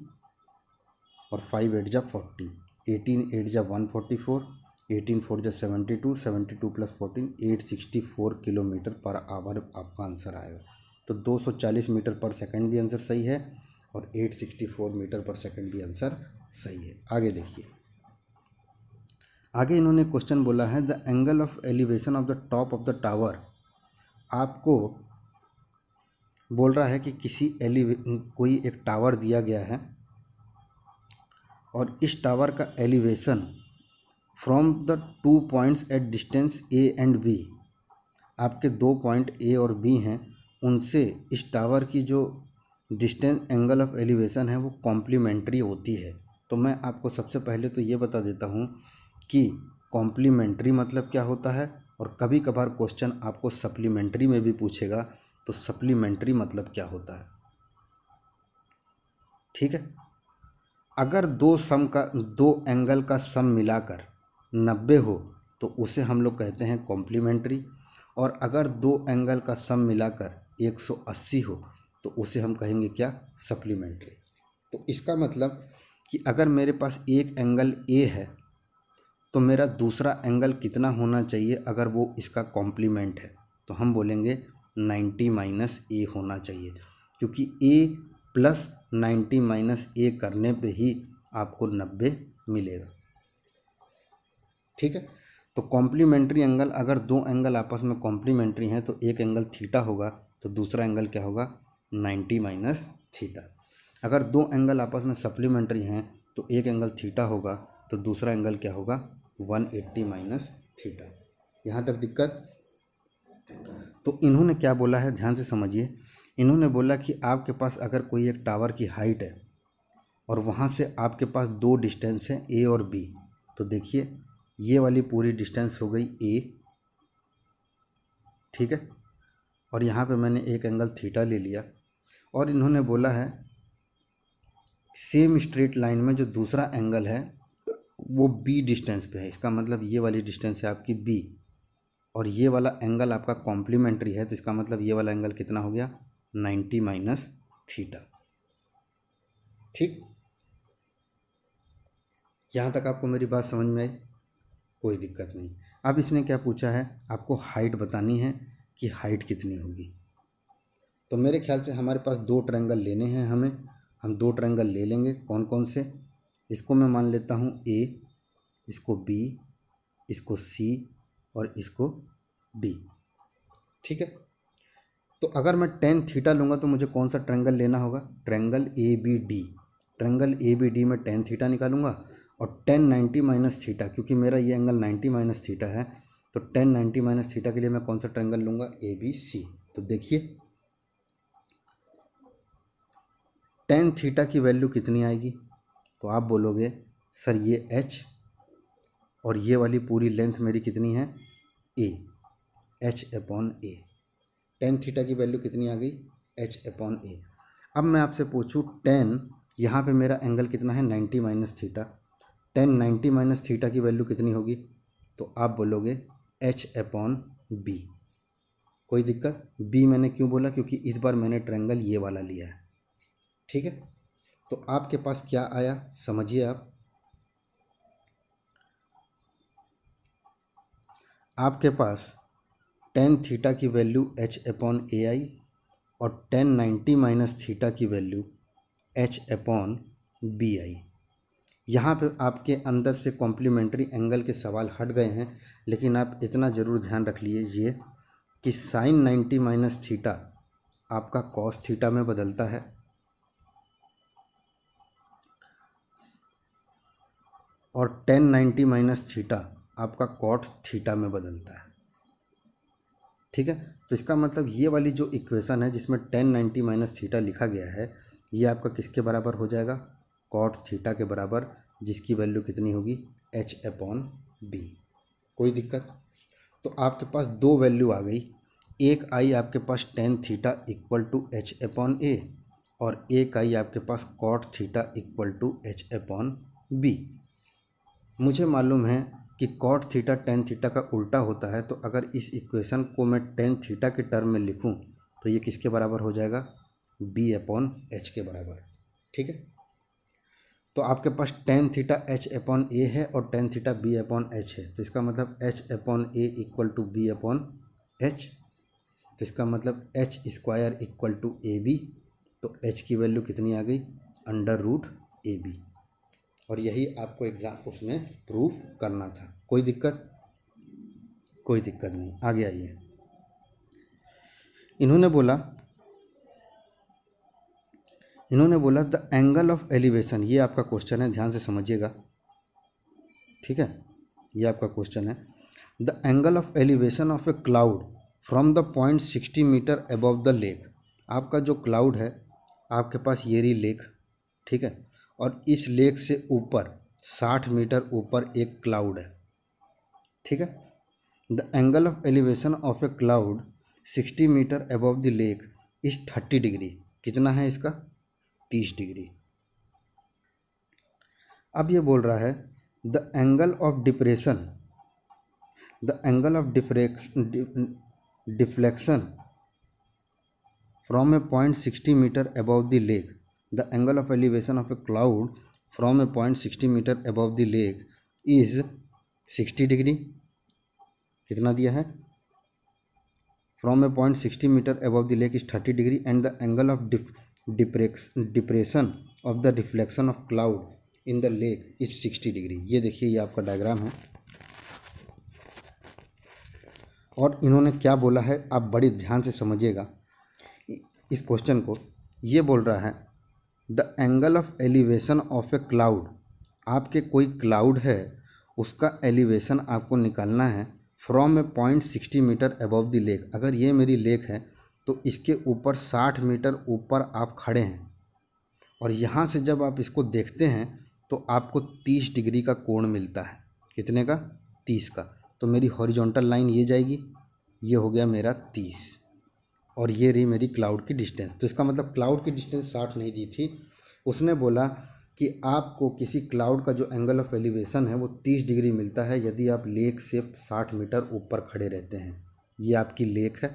Speaker 1: और 5 8 जा 40, 18 8 जा 144, 18 4 जा 72, 72 प्लस 14 864 किलोमीटर पर आवर आपका आंसर आएगा। तो 240 मीटर पर सेकंड भी आंसर सही है और 864 मीटर पर सेकंड भी आंसर सही है। आगे देखिए, आगे इन्होंने क्वेश्चन बोला है the angle of elevation of the top of the tower. आपको बोल रहा है कि कोई एक टावर दिया गया है और इस टावर का elevation from the 2 points at distance A and B, आपके 2 पॉइंट ए और बी हैं, उनसे इस टावर की जो डिस्टेंस एंगल ऑफ एलिवेशन है वो कॉम्प्लीमेंट्री होती है। तो मैं आपको सबसे पहले तो ये बता देता हूँ कि कॉम्प्लीमेंट्री मतलब क्या होता है, और कभी कभार क्वेश्चन आपको सप्लीमेंट्री में भी पूछेगा तो सप्लीमेंट्री मतलब क्या होता है। ठीक है, अगर दो एंगल का सम मिलाकर 90 हो तो उसे हम लोग कहते हैं कॉम्प्लीमेंट्री, और अगर दो एंगल का सम मिलाकर 180 हो तो उसे हम कहेंगे क्या? सप्लीमेंट्री। तो इसका मतलब कि अगर मेरे पास एक एंगल ए है तो मेरा दूसरा एंगल कितना होना चाहिए अगर वो इसका कॉम्प्लीमेंट है? तो हम बोलेंगे 90 माइनस ए होना चाहिए, क्योंकि ए प्लस 90 माइनस ए करने पे ही आपको 90 मिलेगा। ठीक है, तो कॉम्प्लीमेंट्री एंगल, अगर दो एंगल आपस में कॉम्प्लीमेंट्री हैं तो एक एंगल थीटा होगा तो दूसरा एंगल क्या होगा? 90 माइनस थीटा। अगर दो एंगल आपस में सप्लीमेंट्री हैं तो एक एंगल थीटा होगा तो दूसरा एंगल क्या होगा? 180 माइनस थीटा। यहाँ तक दिक्कत? तो इन्होंने क्या बोला है, ध्यान से समझिए। इन्होंने बोला कि आपके पास अगर कोई एक टावर की हाइट है और वहाँ से आपके पास दो डिस्टेंस हैं ए और बी, तो देखिए ये वाली पूरी डिस्टेंस हो गई ए। ठीक है, और यहाँ पे मैंने एक एंगल थीटा ले लिया, और इन्होंने बोला है सेम स्ट्रेट लाइन में जो दूसरा एंगल है वो बी डिस्टेंस पे है। इसका मतलब ये वाली डिस्टेंस है आपकी बी, और ये वाला एंगल आपका कॉम्प्लीमेंट्री है, तो इसका मतलब ये वाला एंगल कितना हो गया? 90 माइनस थीटा। ठीक, यहाँ तक आपको मेरी बात समझ में आई? कोई दिक्कत नहीं। अब इसने क्या पूछा है, आपको हाइट बतानी है कि हाइट कितनी होगी। तो मेरे ख्याल से हमारे पास दो ट्रायंगल लेने हैं हमें, हम दो ट्रायंगल ले लेंगे। कौन कौन से? इसको मैं मान लेता हूँ ए, इसको बी, इसको सी और इसको डी। ठीक है, तो अगर मैं टेन थीटा लूँगा तो मुझे कौन सा ट्रायंगल लेना होगा? Triangle A B D. Triangle A B D में टेन थीटा निकालूंगा और टेन 90 माइनस थीटा, क्योंकि मेरा ये एंगल 90 माइनस थीटा है, तो टेन 90 माइनस थीटा के लिए मैं कौन सा ट्रायंगल लूँगा? A B C. तो देखिए टेन थीटा की वैल्यू कितनी आएगी? तो आप बोलोगे सर ये एच और ये वाली पूरी लेंथ मेरी कितनी है? ए, एच अपॉन ए। टेन थीटा की वैल्यू कितनी आ गई? H/A। अब मैं आपसे पूछूँ tan, यहाँ पे मेरा एंगल कितना है 90 minus theta, tan 90 minus theta की वैल्यू कितनी होगी, तो आप बोलोगे H/B। कोई दिक्कत? B मैंने क्यों बोला, क्योंकि इस बार मैंने ट्रायंगल ये वाला लिया है। ठीक है, तो आपके पास क्या आया समझिए आप। आपके पास tan थीटा की वैल्यू H/AI और tan 90 माइनस थीटा की वैल्यू H/BI। यहाँ पे आपके अंदर से कॉम्प्लीमेंट्री एंगल के सवाल हट गए हैं, लेकिन आप इतना ज़रूर ध्यान रख लीजिए कि sin 90 माइनस थीटा आपका cos थीटा में बदलता है और tan 90 माइनस थीटा आपका cot थीटा में बदलता है। ठीक है, तो इसका मतलब ये वाली जो इक्वेशन है जिसमें tan 90 माइनस थीटा लिखा गया है, ये आपका किसके बराबर हो जाएगा, cot थीटा के बराबर, जिसकी वैल्यू कितनी होगी H/B। कोई दिक्कत? तो आपके पास दो वैल्यू आ गई, एक आई आपके पास tan theta equal to H/A और एक आई आपके पास cot theta equal to H/B। मुझे मालूम है कि cot थीटा tan थीटा का उल्टा होता है, तो अगर इस इक्वेशन को मैं tan थीटा के टर्म में लिखूं तो ये किसके बराबर हो जाएगा, B/H के बराबर। ठीक है, तो आपके पास tan थीटा H/A है और tan थीटा B/H है, तो इसका मतलब H/A इक्वल टू B/H। तो इसका मतलब H² इक्वल टू AB। तो H की वैल्यू कितनी आ गई, √AB। और यही आपको एग्जाम उसमें प्रूफ करना था। कोई दिक्कत? कोई दिक्कत नहीं, आगे आइए। इन्होंने बोला द एंगल ऑफ एलिवेशन, ये आपका क्वेश्चन है, ध्यान से समझिएगा। ठीक है, ये आपका क्वेश्चन है, the angle of elevation of a cloud from the point 60 metre above the lake. आपका जो क्लाउड है, आपके पास ये रही लेक, ठीक है, और इस लेक से ऊपर 60 मीटर ऊपर एक क्लाउड है। ठीक है, the angle of elevation of a cloud 60 metre above the lake is 30 degree. कितना है इसका, 30 डिग्री। अब ये बोल रहा है the angle of depression, the angle of deflection from a point 60 meter above the lake, the angle of elevation of a cloud from a point 60 meter above the lake is 60 degree. कितना दिया है, from a point 60 meter above the lake is 30 degree and the angle of depression of the reflection of cloud in the lake is 60 degree. ये देखिए, ये आपका diagram है और इन्होंने क्या बोला है आप बड़ी ध्यान से समझिएगा इस क्वेश्चन को। ये बोल रहा है the angle of elevation of a cloud, आपके कोई क्लाउड है उसका एलिवेशन आपको निकालना है from a point 60 metre above the lake. अगर ये मेरी लेक है तो इसके ऊपर 60 मीटर ऊपर आप खड़े हैं और यहाँ से जब आप इसको देखते हैं तो आपको 30 डिग्री का कोण मिलता है। कितने का, 30 का। तो मेरी हॉरिजॉन्टल लाइन ये जाएगी, ये हो गया मेरा 30 और ये रही मेरी क्लाउड की डिस्टेंस। तो इसका मतलब क्लाउड की डिस्टेंस 60 नहीं दी थी, उसने बोला कि आपको किसी क्लाउड का जो एंगल ऑफ एलिवेशन है वो 30 डिग्री मिलता है यदि आप लेक से 60 मीटर ऊपर खड़े रहते हैं। ये आपकी लेक है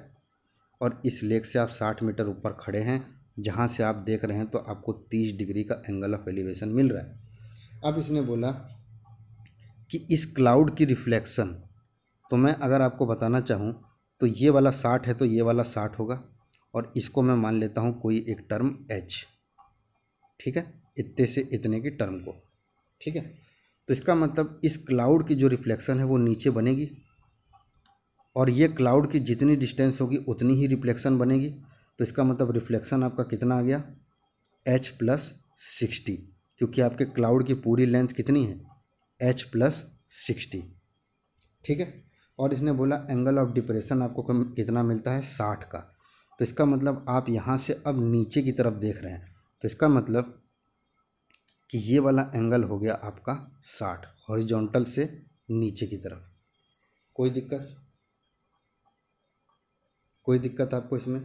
Speaker 1: और इस लेक से आप 60 मीटर ऊपर खड़े हैं, जहाँ से आप देख रहे हैं तो आपको 30 डिग्री का एंगल ऑफ एलिवेशन मिल रहा है। अब इसने बोला कि इस क्लाउड की रिफ्लेक्शन, तो मैं अगर आपको बताना चाहूँ तो ये वाला 60 है तो ये वाला 60 होगा और इसको मैं मान लेता हूँ कोई एक टर्म h। ठीक है, इतने से इतने की टर्म को। ठीक है, तो इसका मतलब इस क्लाउड की जो रिफ्लेक्शन है वो नीचे बनेगी और ये क्लाउड की जितनी डिस्टेंस होगी उतनी ही रिफ्लेक्शन बनेगी। तो इसका मतलब रिफ्लेक्शन आपका कितना आ गया, h+60, क्योंकि आपके क्लाउड की पूरी लेंथ कितनी है, h+60। ठीक है, और इसने बोला एंगल ऑफ डिप्रेशन आपको कितना मिलता है, 60 का। तो इसका मतलब आप यहाँ से अब नीचे की तरफ देख रहे हैं, तो इसका मतलब कि ये वाला एंगल हो गया आपका 60 हॉरिजॉन्टल से नीचे की तरफ। कोई दिक्कत? कोई दिक्कत आपको इसमें?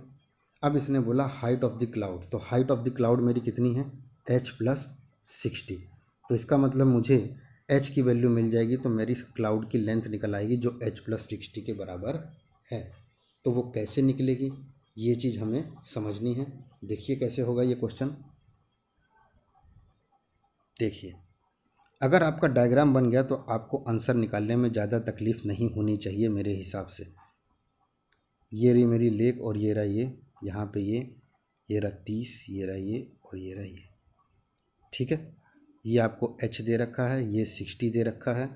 Speaker 1: अब इसने बोला हाइट ऑफ द क्लाउड, तो हाइट ऑफ द क्लाउड मेरी कितनी है, h+60। तो इसका मतलब मुझे h की वैल्यू मिल जाएगी, तो मेरी क्लाउड की लेंथ निकल आएगी जो h+60 के बराबर है। तो वो कैसे निकलेगी ये चीज़ हमें समझनी है। देखिए कैसे होगा ये क्वेश्चन। देखिए, अगर आपका डायग्राम बन गया तो आपको आंसर निकालने में ज़्यादा तकलीफ़ नहीं होनी चाहिए मेरे हिसाब से। ये रही मेरी लेक और ये रहा ये, यहाँ पे ये रहा 30, ये रहा ये और ये रहा ये। ठीक है, ये आपको h दे रखा है, ये 60 दे रखा है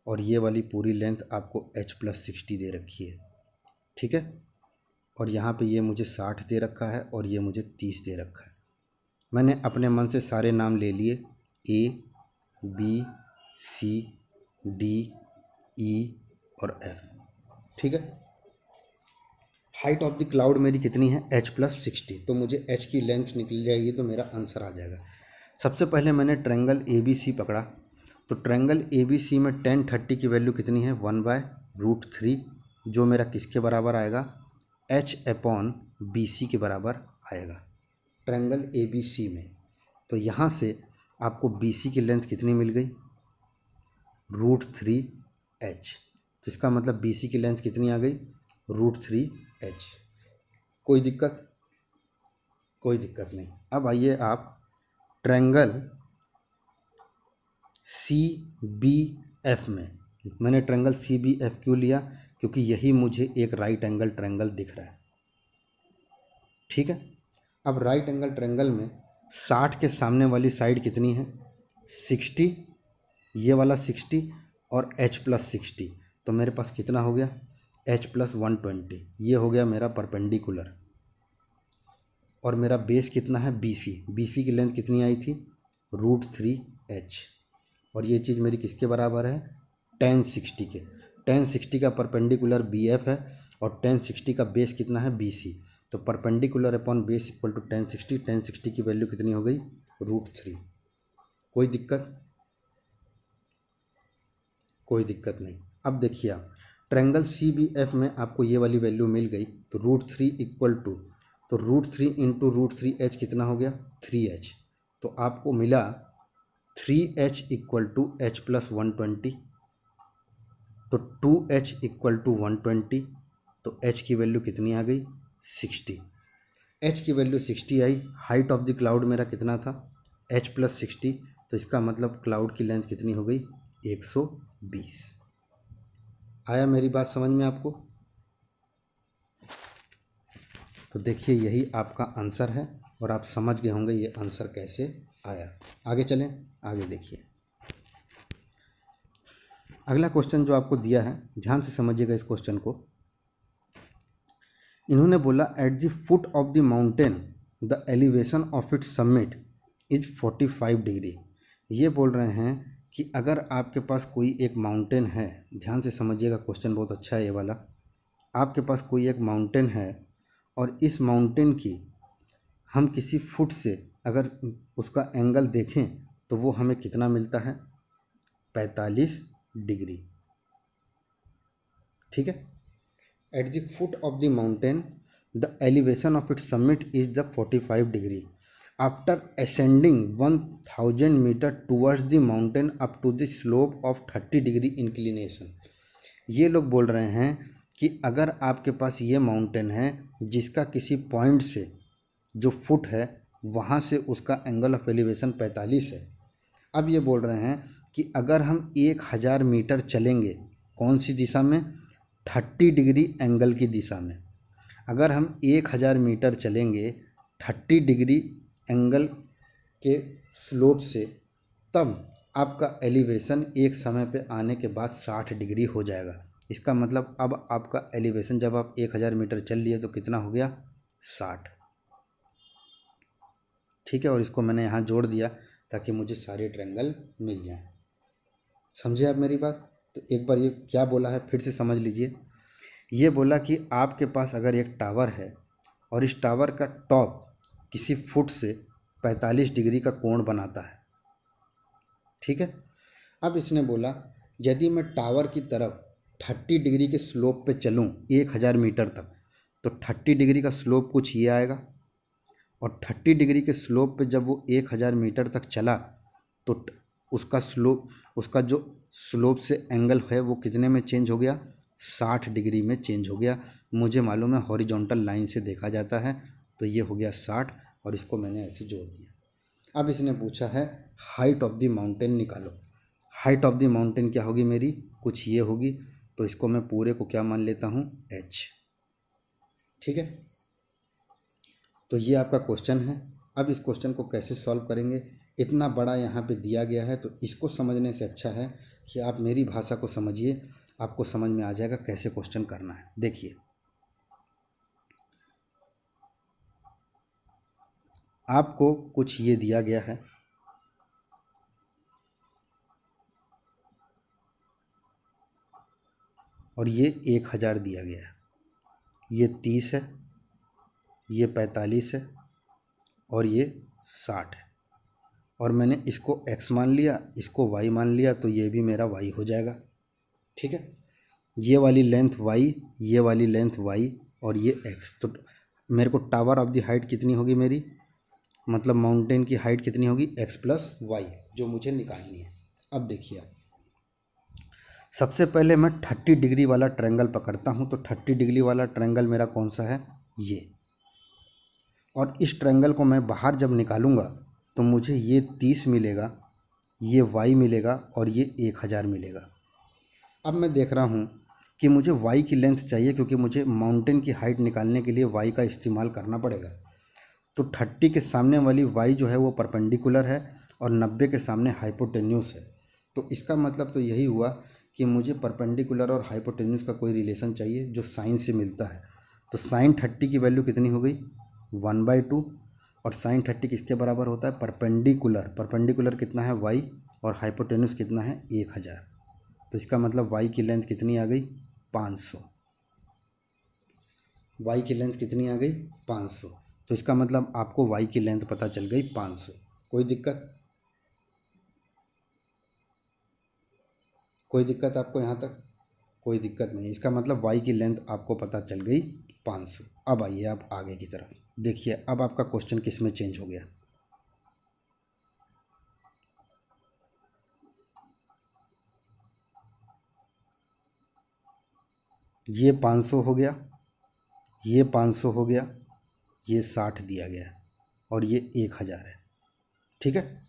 Speaker 1: और ये वाली पूरी लेंथ आपको h+60 दे रखी है। ठीक है, और यहाँ पे ये मुझे 60 दे रखा है और ये मुझे 30 दे रखा है। मैंने अपने मन से सारे नाम ले लिए, A, B, C, D, E और F। ठीक है, हाइट ऑफ द क्लाउड मेरी कितनी है, h+60। तो मुझे h की लेंथ निकल जाएगी, तो मेरा आंसर आ जाएगा। सबसे पहले मैंने ट्रायंगल ABC पकड़ा, तो ट्रायंगल ABC में tan 30 की वैल्यू कितनी है, 1/√3, जो मेरा किसके बराबर आएगा, h/BC के बराबर आएगा ट्रायंगल ABC में। तो यहाँ से आपको BC की लेंथ कितनी मिल गई, √3h। तो इसका मतलब BC की लेंथ कितनी आ गई, √3h। कोई दिक्कत, कोई दिक्कत नहीं। अब आइए आप ट्रायंगल CBF में, मैंने ट्रायंगल CBF क्यों लिया, क्योंकि यही मुझे एक राइट एंगल ट्रायंगल दिख रहा है। ठीक है, अब राइट एंगल ट्रायंगल में 60 के सामने वाली साइड कितनी है, 60, ये वाला 60 और h+60, तो मेरे पास कितना हो गया, h+120। ये हो गया मेरा परपेंडिकुलर। और मेरा बेस कितना है, BC की लेंथ कितनी आई थी, √3h। और ये चीज़ मेरी किसके बराबर है, tan 60 के। tan 60 का परपेंडिकुलर BF है और tan 60 का बेस कितना है, BC। तो perpendicular upon base equal to tan 60। tan 60 की वैल्यू कितनी हो गई, √3। कोई दिक्कत, कोई दिक्कत नहीं। अब देखिए आप ट्रायंगल CBF में आपको ये वाली वैल्यू मिल गई, तो √3 इक्वल टू, तो √3 इंटू √3h कितना हो गया, 3h। तो आपको मिला 3h इक्वल टू h+120। तो 2h इक्वल टू 120, तो h की वैल्यू कितनी आ गई, 60। h की value 60 I. Height of the cloud मेरा कितना था, h+60। तो इसका मतलब क्लाउड की लेंथ कितनी हो गई, 120। आया मेरी बात समझ में आपको। तो देखिए यही आपका आंसर है और आप समझ गए होंगे ये आंसर कैसे आया। आगे चलें, आगे देखिए अगला क्वेश्चन जो आपको दिया है, ध्यान से समझिएगा इस क्वेश्चन को। इन्होंने बोला eight the foot of the mountain the elevation of its summit is 45 degree. ये बोल रहे हैं कि अगर आपके पास कोई एक माउंटेन है, ध्यान से समझिएगा क्वेश्चन बहुत अच्छा है ये वाला। आपके पास कोई एक माउंटेन है और इस माउंटेन की हम किसी फुट से अगर उसका एंगल देखें तो वो हमें कितना मिलता है, 45 डिग्री। ठीक है, at the foot of the mountain the elevation of its summit is the 45 degree after ascending 1000 metre towards the mountain up to the slope of 30 degree inclination. ये लोग बोल रहे हैं कि अगर आपके पास ये माउंटेन है जिसका किसी पॉइंट से जो फुट है वहाँ से उसका एंगल ऑफ एलिवेशन 45 है। अब ये बोल रहे हैं कि अगर हम 1000 मीटर चलेंगे, कौन सी दिशा में, 30 डिग्री एंगल की दिशा में। अगर हम 1000 मीटर चलेंगे 30 डिग्री एंगल के स्लोप से, तब आपका एलिवेशन एक समय पे आने के बाद 60 डिग्री हो जाएगा। इसका मतलब अब आपका एलिवेशन जब आप 1000 मीटर चल लिए तो कितना हो गया, 60। ठीक है, और इसको मैंने यहाँ जोड़ दिया ताकि मुझे सारे ट्रायंगल मिल जाएं। समझे आप मेरी बात। तो एक बार ये क्या बोला है फिर से समझ लीजिए। ये बोला कि आपके पास अगर एक टावर है और इस टावर का टॉप किसी फुट से 45 डिग्री का कोण बनाता है। ठीक है, अब इसने बोला यदि मैं टावर की तरफ 30 डिग्री के स्लोप पे चलूँ 1000 मीटर तक, तो 30 डिग्री का स्लोप कुछ ये आएगा, और 30 डिग्री के स्लोप पे जब वो 1000 मीटर तक चला तो उसका स्लोप, उसका जो स्लोप से एंगल है वो कितने में चेंज हो गया, 60 डिग्री में चेंज हो गया। मुझे मालूम है हॉरिजॉन्टल लाइन से देखा जाता है, तो ये हो गया 60, और इसको मैंने ऐसे जोड़ दिया। अब इसने पूछा है हाइट ऑफ द माउंटेन निकालो। हाइट ऑफ द माउंटेन क्या होगी मेरी, कुछ ये होगी, तो इसको मैं पूरे को क्या मान लेता हूँ, h। ठीक है, तो ये आपका क्वेश्चन है। अब इस क्वेश्चन को कैसे सॉल्व करेंगे, इतना बड़ा यहाँ पे दिया गया है, तो इसको समझने से अच्छा है कि आप मेरी भाषा को समझिए, आपको समझ में आ जाएगा कैसे क्वेश्चन करना है। देखिए, आपको कुछ ये दिया गया है, और ये 1000 दिया गया है, ये 30 है, ये 45 है, और ये 60 है, और मैंने इसको x मान लिया, इसको y मान लिया, तो ये भी मेरा y हो जाएगा। ठीक है, ये वाली लेंथ y, ये वाली लेंथ y, और ये x। तो मेरे को टावर ऑफ द हाइट कितनी होगी मेरी, मतलब माउंटेन की हाइट कितनी होगी, x प्लस वाई, जो मुझे निकालनी है। अब देखिए आप, सबसे पहले मैं 30 डिग्री वाला ट्रायंगल पकड़ता हूँ। तो 30 डिग्री वाला ट्रायंगल मेरा कौन सा है, ये। और इस ट्रायंगल को मैं बाहर जब निकालूंगा तो मुझे ये 30 मिलेगा, ये y मिलेगा, और ये 1000 मिलेगा। अब मैं देख रहा हूँ कि मुझे y की लेंथ चाहिए, क्योंकि मुझे माउंटेन की हाइट निकालने के लिए y का इस्तेमाल करना पड़ेगा। तो 30 के सामने वाली y जो है वो परपेंडिकुलर है, और 90 के सामने हाइपोटेन्यूस है। तो इसका मतलब तो यही हुआ कि मुझे परपेंडिकुलर और हाइपोटेन्यूस का कोई रिलेशन चाहिए जो साइन से मिलता है। तो साइन 30 की वैल्यू कितनी हो गई, 1/2, और साइन 30 किसके बराबर होता है, परपेंडिकुलर। परपेंडिकुलर कितना है, y, और हाइपोटेन्यूस कितना है, 1000। तो इसका मतलब y की लेंथ कितनी आ गई, 500। y की लेंथ कितनी आ गई, 500। तो इसका मतलब आपको y की लेंथ पता चल गई 500। कोई दिक्कत, कोई दिक्कत आपको यहाँ तक, कोई दिक्कत नहीं। इसका मतलब y की लेंथ आपको पता चल गई 500। अब आइए आप आगे की तरफ देखिए, अब आपका क्वेश्चन किस में चेंज हो गया। ये 500 हो गया, ये 500 हो गया, ये 60 दिया गया है, और ये 1000 है। ठीक है,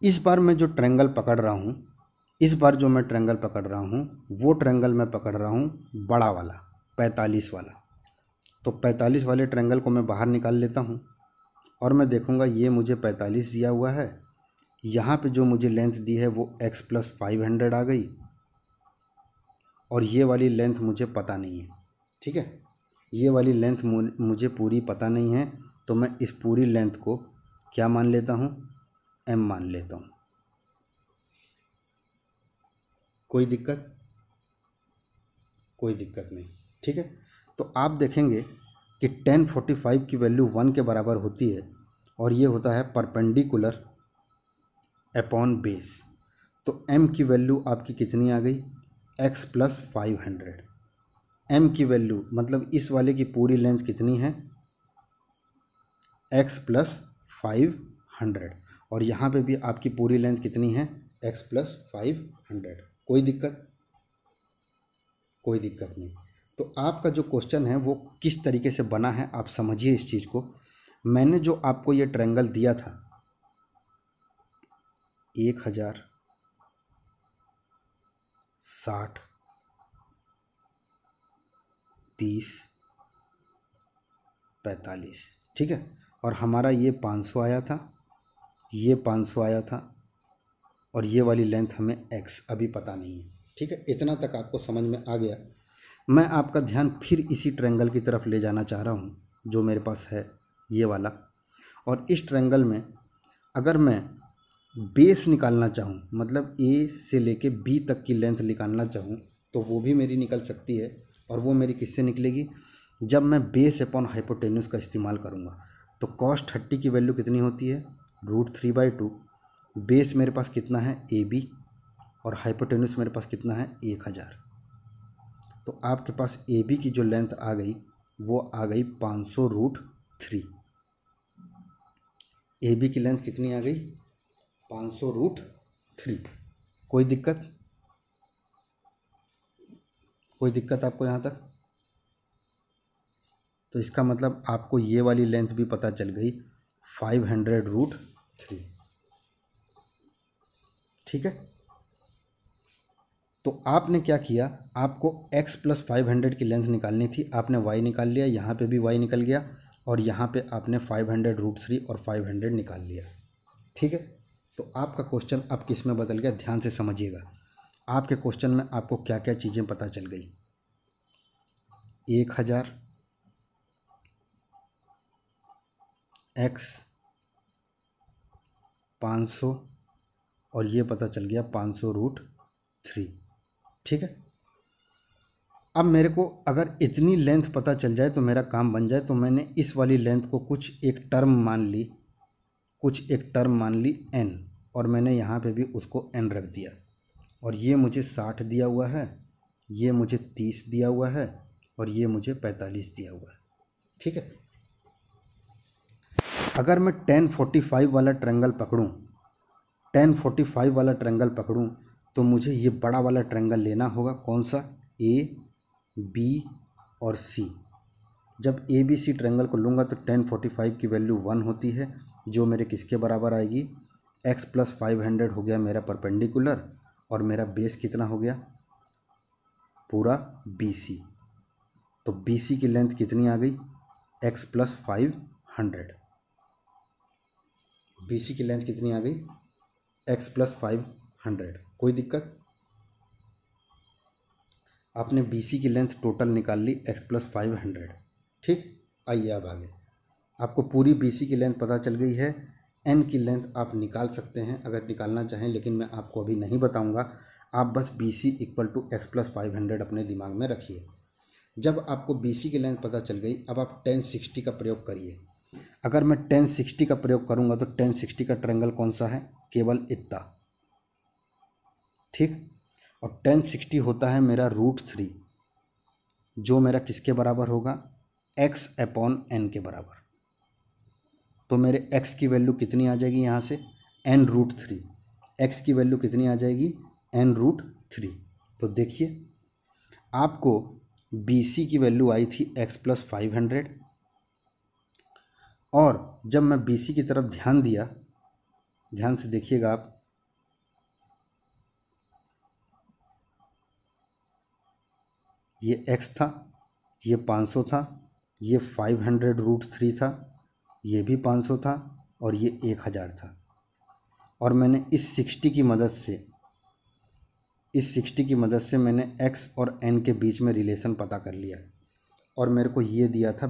Speaker 1: इस बार मैं जो ट्रायंगल पकड़ रहा हूँ, इस बार जो मैं ट्रायंगल पकड़ रहा हूँ, वो ट्रायंगल मैं पकड़ रहा हूँ बड़ा वाला, 45 वाला। तो 45 वाले ट्रायंगल को मैं बाहर निकाल लेता हूँ, और मैं देखूँगा ये मुझे 45 दिया हुआ है, यहाँ पे जो मुझे लेंथ दी है वो x प्लस 500 आ गई, और ये वाली लेंथ मुझे पता नहीं है। ठीक है, ये वाली लेंथ मुझे पूरी पता नहीं है, तो मैं इस पूरी लेंथ को क्या मान लेता हूँ, m मान लेता हूँ। कोई दिक्कत, कोई दिक्कत नहीं। ठीक है, तो आप देखेंगे कि tan 45 की वैल्यू 1 के बराबर होती है, और ये होता है परपेंडिकुलर अपॉन बेस। तो m की वैल्यू आपकी कितनी आ गई, x प्लस 500। m की वैल्यू मतलब इस वाले की पूरी लेंथ कितनी है, x प्लस 500, और यहाँ पे भी आपकी पूरी लेंथ कितनी है, x प्लस 500। कोई दिक्कत, कोई दिक्कत नहीं। तो आपका जो क्वेश्चन है वो किस तरीके से बना है आप समझिए इस चीज़ को। मैंने जो आपको ये ट्रायंगल दिया था 1000, 60, 30, 45, ठीक है, और हमारा ये 500 आया था, ये 500 आया था, और ये वाली लेंथ हमें x अभी पता नहीं है। ठीक है, इतना तक आपको समझ में आ गया। मैं आपका ध्यान फिर इसी ट्रायंगल की तरफ ले जाना चाह रहा हूँ जो मेरे पास है, ये वाला। और इस ट्रायंगल में अगर मैं बेस निकालना चाहूँ, मतलब a से लेके b तक की लेंथ निकालना चाहूँ, तो वो भी मेरी निकल सकती है। और वो मेरी किससे निकलेगी, जब मैं बेस अपॉन हाइपोटेन्यूस का इस्तेमाल करूँगा। तो cos 30 की वैल्यू कितनी होती है, √3/2। बेस मेरे पास कितना है, AB, और हाइपोटेन्यूस मेरे पास कितना है, 1000। तो आपके पास ए बी की जो लेंथ आ गई वो आ गई 500√3। ए बी की लेंथ कितनी आ गई? 500√3। कोई दिक्कत? कोई दिक्कत आपको यहाँ तक? तो इसका मतलब आपको ये वाली लेंथ भी पता चल गई 500√3। ठीक है। तो आपने क्या किया, आपको x + 500 की लेंथ निकालनी थी, आपने y निकाल लिया, यहाँ पे भी y निकल गया और यहाँ पे आपने 500√3 और 500 निकाल लिया। ठीक है। तो आपका क्वेश्चन अब किस में बदल गया, ध्यान से समझिएगा। आपके क्वेश्चन में आपको क्या क्या चीज़ें पता चल गई। 1000 x 500 और ये पता चल गया 500√3। ठीक है। अब मेरे को अगर इतनी लेंथ पता चल जाए तो मेरा काम बन जाए, तो मैंने इस वाली लेंथ को कुछ एक टर्म मान ली n, और मैंने यहाँ पे भी उसको n रख दिया। और ये मुझे 60 दिया हुआ है, ये मुझे 30 दिया हुआ है और ये मुझे 45 दिया हुआ है। ठीक है। अगर मैं 1045 वाला ट्रायंगल पकड़ूँ, 1045 वाला ट्रायंगल पकड़ूँ तो मुझे ये बड़ा वाला ट्रायंगल लेना होगा। कौन सा? ए बी और सी। जब ए बी सी ट्रायंगल को लूँगा तो 1045 की वैल्यू 1 होती है, जो मेरे किसके बराबर आएगी? x + 500 हो गया मेरा परपेंडिकुलर, और मेरा बेस कितना हो गया? पूरा BC। तो BC की लेंथ कितनी आ गई? x + 500। BC की लेंथ कितनी आ गई? x + 500। कोई दिक्कत? आपने BC की लेंथ टोटल निकाल ली x + 500। ठीक। आइए अब आगे। आपको पूरी BC की लेंथ पता चल गई है। n की लेंथ आप निकाल सकते हैं अगर निकालना चाहें, लेकिन मैं आपको अभी नहीं बताऊंगा। आप बस BC = x + 500 अपने दिमाग में रखिए। जब आपको BC की लेंथ पता चल गई, अब आप 1060 का प्रयोग करिए। अगर मैं 1060 का प्रयोग करूंगा तो 1060 का ट्रायंगल कौन सा है? केवल इतना। ठीक। और 1060 होता है मेरा √3, जो मेरा किसके बराबर होगा? x/n के बराबर। तो मेरे x की वैल्यू कितनी आ जाएगी यहाँ से? n√3। x की वैल्यू कितनी आ जाएगी? n√3। तो देखिए, आपको BC की वैल्यू आई थी x + 500, और जब मैं BC की तरफ ध्यान दिया, ध्यान से देखिएगा आप, ये x था, ये 500 था, ये 500√3 था, ये भी 500 था और ये 1000 था। और मैंने इस 60 की मदद से मैंने x और n के बीच में रिलेशन पता कर लिया, और मेरे को ये दिया था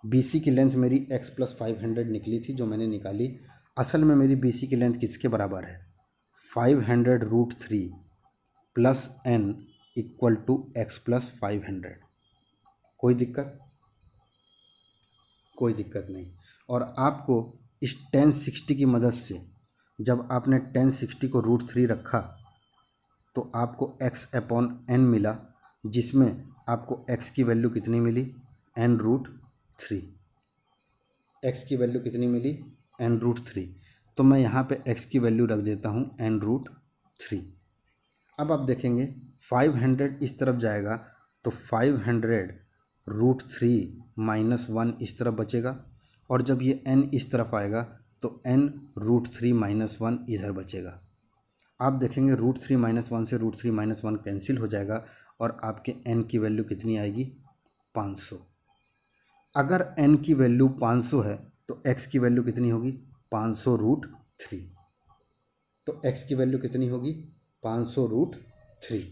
Speaker 1: BC की लेंथ मेरी x + 500 निकली थी, जो मैंने निकाली। असल में मेरी BC की लेंथ किसके बराबर है? 500√3 + n = x + 500। कोई दिक्कत? कोई दिक्कत नहीं। और आपको इस 1060 की मदद से, जब आपने 1060 को √3 रखा तो आपको x/n मिला, जिसमें आपको x की वैल्यू कितनी मिली? n√3। x की वैल्यू कितनी मिली? n√3। तो मैं यहाँ पे x की वैल्यू रख देता हूँ n√3। अब आप देखेंगे 500 इस तरफ जाएगा तो 500√3 - 1 इस तरफ बचेगा, और जब ये n इस तरफ आएगा तो n√3 - 1 इधर बचेगा। आप देखेंगे √3 - 1 से √3 - 1 कैंसिल हो जाएगा, और आपके n की वैल्यू कितनी आएगी? 500। अगर n की वैल्यू 500 है तो x की वैल्यू कितनी होगी? 500√3। तो x की वैल्यू कितनी होगी? 500√3।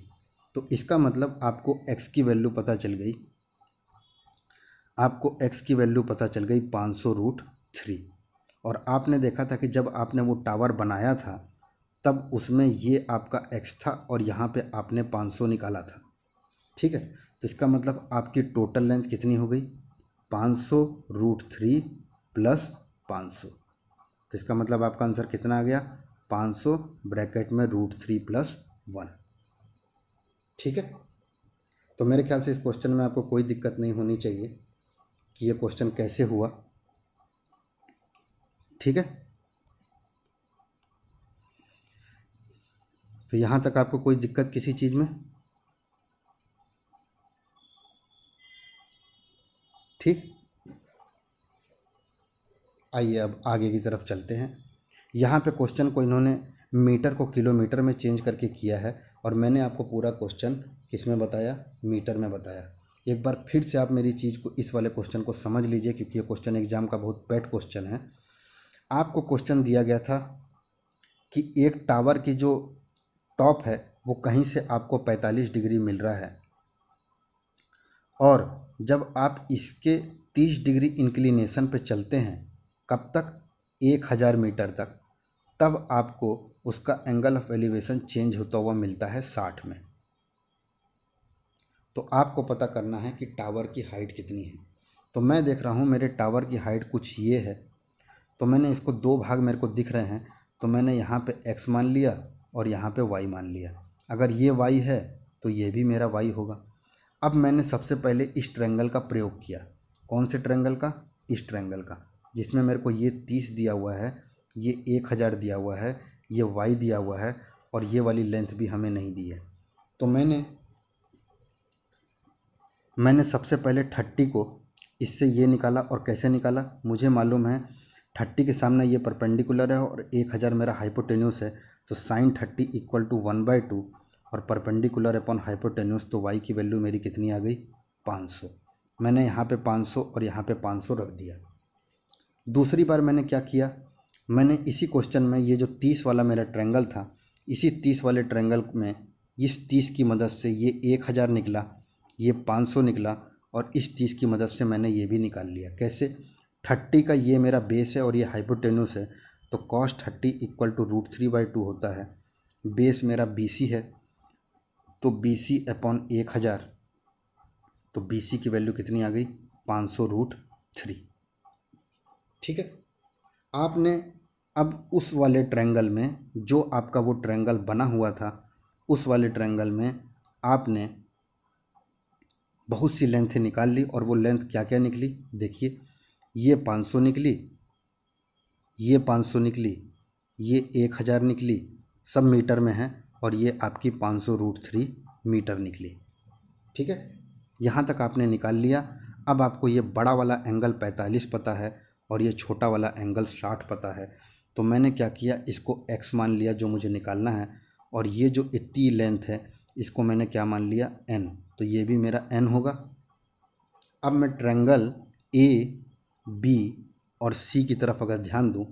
Speaker 1: तो इसका मतलब आपको x की वैल्यू पता चल गई, 500√3। और आपने देखा था कि जब आपने वो टावर बनाया था तब उसमें ये आपका x था और यहाँ पे आपने 500 निकाला था। ठीक है। तो इसका मतलब आपकी टोटल लेंथ कितनी हो गई? 500√3 + 500। तो इसका मतलब आपका आंसर कितना आ गया? 500 ब्रैकेट में √3 + 1। ठीक है। तो मेरे ख्याल से इस क्वेश्चन में आपको कोई दिक्कत नहीं होनी चाहिए कि ये क्वेश्चन कैसे हुआ। ठीक है, तो यहाँ तक आपको कोई दिक्कत किसी चीज़ में? ठीक, आइए अब आगे की तरफ चलते हैं। यहाँ पे क्वेश्चन को इन्होंने मीटर को किलोमीटर में चेंज करके किया है और मैंने आपको पूरा क्वेश्चन किस में बताया? मीटर में बताया। एक बार फिर से आप मेरी चीज़ को, इस वाले क्वेश्चन को समझ लीजिए, क्योंकि ये क्वेश्चन एग्जाम का बहुत पेट क्वेश्चन है। आपको क्वेश्चन दिया गया था कि एक टावर की जो टॉप है वो कहीं से आपको 45 डिग्री मिल रहा है, और जब आप इसके 30 डिग्री इंक्लिनेशन पे चलते हैं, कब तक? 1000 मीटर तक, तब आपको उसका एंगल ऑफ एलिवेशन चेंज होता हुआ मिलता है 60 में। तो आपको पता करना है कि टावर की हाइट कितनी है। तो मैं देख रहा हूँ मेरे टावर की हाइट कुछ ये है, तो मैंने इसको दो भाग मेरे को दिख रहे हैं, तो मैंने यहाँ पे x मान लिया और यहाँ पे y मान लिया। अगर ये y है तो ये भी मेरा y होगा। अब मैंने सबसे पहले इस ट्रायंगल का प्रयोग किया। कौन से ट्रायंगल का? इस ट्रायंगल का, जिसमें मेरे को ये 30 दिया हुआ है, ये 1000 दिया हुआ है, ये y दिया हुआ है, और ये वाली लेंथ भी हमें नहीं दी है। तो मैंने सबसे पहले 30 को इससे ये निकाला। और कैसे निकाला? मुझे मालूम है 30 के सामने ये परपेंडिकुलर है और 1000 मेरा हाइपोटेन्यूस है, तो साइन 30 इक्वल टू 1/2 और परपेंडिकुलर अपॉन हाइपोटेन्यूस, तो y की वैल्यू मेरी कितनी आ गई? 500। मैंने यहाँ पे 500 और यहाँ पे 500 रख दिया। दूसरी बार मैंने क्या किया? मैंने इसी क्वेश्चन में ये जो 30 वाला मेरा ट्रायंगल था, इसी 30 वाले ट्रायंगल में इस 30 की मदद से ये 1000 निकला, ये 500 निकला, और इस 30 की मदद से मैंने ये भी निकाल लिया। कैसे? 30 का ये मेरा बेस है और ये हाइपोटेन्यूस है, तो cos 30 इक्वल टू √3/2 होता है। बेस मेरा BC है, तो BC अपॉन 1000, तो BC की वैल्यू कितनी आ गई? 500√3। ठीक है, आपने अब उस वाले ट्रायंगल में, जो आपका वो ट्रायंगल बना हुआ था, उस वाले ट्रायंगल में आपने बहुत सी लेंथें निकाल ली, और वो लेंथ क्या क्या निकली देखिए। ये 500 निकली, ये 500 निकली, ये 1000 निकली, सब मीटर में है, और ये आपकी 500√3 मीटर निकली। ठीक है, यहाँ तक आपने निकाल लिया। अब आपको ये बड़ा वाला एंगल 45 पता है और ये छोटा वाला एंगल 60 पता है। तो मैंने क्या किया, इसको x मान लिया जो मुझे निकालना है, और ये जो इतनी लेंथ है इसको मैंने क्या मान लिया? n, तो ये भी मेरा n होगा। अब मैं ट्रायंगल ए बी और सी की तरफ अगर ध्यान दूं,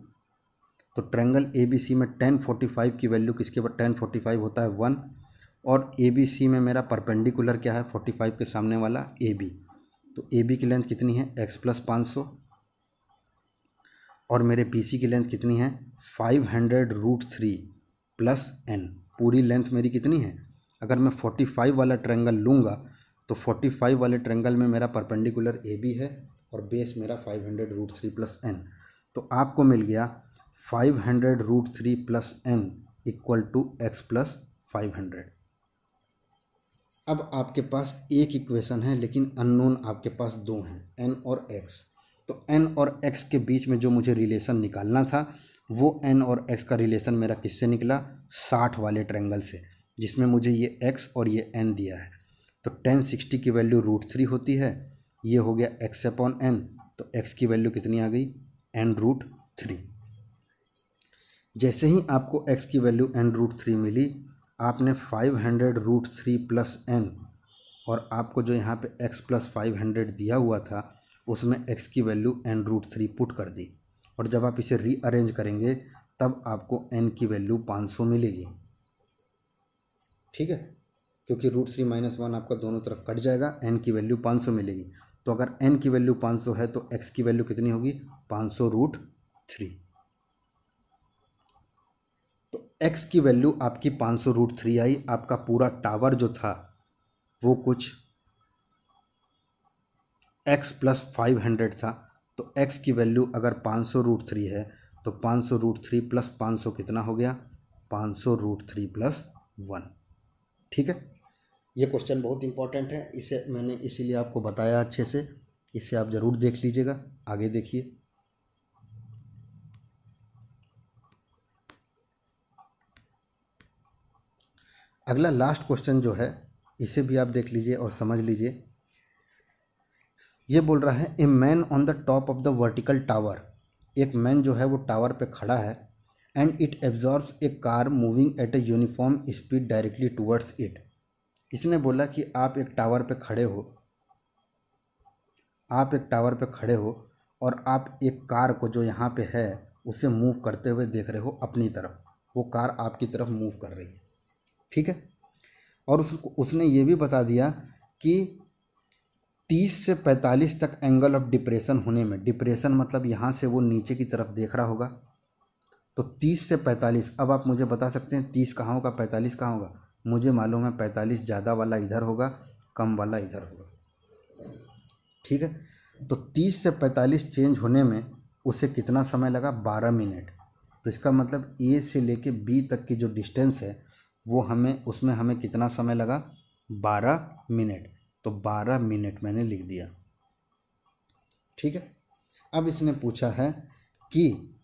Speaker 1: तो ट्रायंगल ए बी सी में tan 45 की वैल्यू किसके ऊपर? tan 45 होता है 1, और ए बी सी में मेरा परपेंडिकुलर क्या है? 45 के सामने वाला ए बी, तो ए बी की लेंथ कितनी है? x + 500, और मेरे बी सी की लेंथ कितनी है? 500√3 + n। पूरी लेंथ मेरी कितनी है? अगर मैं 45 वाला ट्रायंगल लूँगा, तो 45 वाले ट्रायंगल में मेरा परपेंडिकुलर ए बी है और बेस मेरा 500√3 + n, तो आपको मिल गया 500√3 + n इक्वल टू x + 500। अब आपके पास एक इक्वेशन है, लेकिन अननोन आपके पास दो हैं, n और x। तो n और x के बीच में जो मुझे रिलेशन निकालना था, वो n और x का रिलेशन मेरा किससे निकला? 60 वाले ट्रायंगल से, जिसमें मुझे ये x और ये n दिया है। तो tan 60 की वैल्यू √3 होती है, ये हो गया x/n, तो x की वैल्यू कितनी आ गई? n√3। जैसे ही आपको x की वैल्यू n√3 मिली, आपने 500√3 + n, और आपको जो यहाँ पे x + 500 दिया हुआ था, उसमें x की वैल्यू n√3 पुट कर दी, और जब आप इसे रीअरेंज करेंगे तब आपको n की वैल्यू 500 मिलेगी। ठीक है, क्योंकि √3 - 1 आपका दोनों तरफ कट जाएगा, n की वैल्यू 500 मिलेगी। तो अगर n की वैल्यू 500 है तो x की वैल्यू कितनी होगी? 500√3। तो x की वैल्यू आपकी 500√3 आई। आपका पूरा टावर जो था वो कुछ x + 500 था, तो x की वैल्यू अगर 500√3 है, तो 500√3 + 500 कितना हो गया? 500√3 + 1। ठीक है, ये क्वेश्चन बहुत इंपॉर्टेंट है, इसे मैंने इसीलिए आपको बताया अच्छे से, इसे आप ज़रूर देख लीजिएगा। आगे देखिए, अगला लास्ट क्वेश्चन जो है इसे भी आप देख लीजिए और समझ लीजिए। ये बोल रहा है a man on the top of the vertical tower, एक मैन जो है वो टावर पे खड़ा है, and it absorbs A car moving at a uniform speed directly towards it. इसने बोला कि आप एक टावर पे खड़े हो, आप एक टावर पे खड़े हो और आप एक कार को जो यहाँ पे है उसे मूव करते हुए देख रहे हो अपनी तरफ, वो कार आपकी तरफ मूव कर रही है, ठीक है। और उसने ये भी बता दिया कि 30 से 45 तक एंगल ऑफ डिप्रेशन होने में, डिप्रेशन मतलब यहाँ से वो नीचे की तरफ देख रहा होगा, तो 30 से 45। अब आप मुझे बता सकते हैं 30 कहाँ होगा, 45 कहाँ होगा? मुझे मालूम है 45 ज़्यादा वाला इधर होगा, कम वाला इधर होगा, ठीक है। तो 30 से 45 चेंज होने में उसे कितना समय लगा? 12 मिनट। तो इसका मतलब ए से लेके बी तक की जो डिस्टेंस है वो उसमें हमें कितना समय लगा? 12 मिनट। तो 12 मिनट मैंने लिख दिया, ठीक है। अब इसने पूछा है कि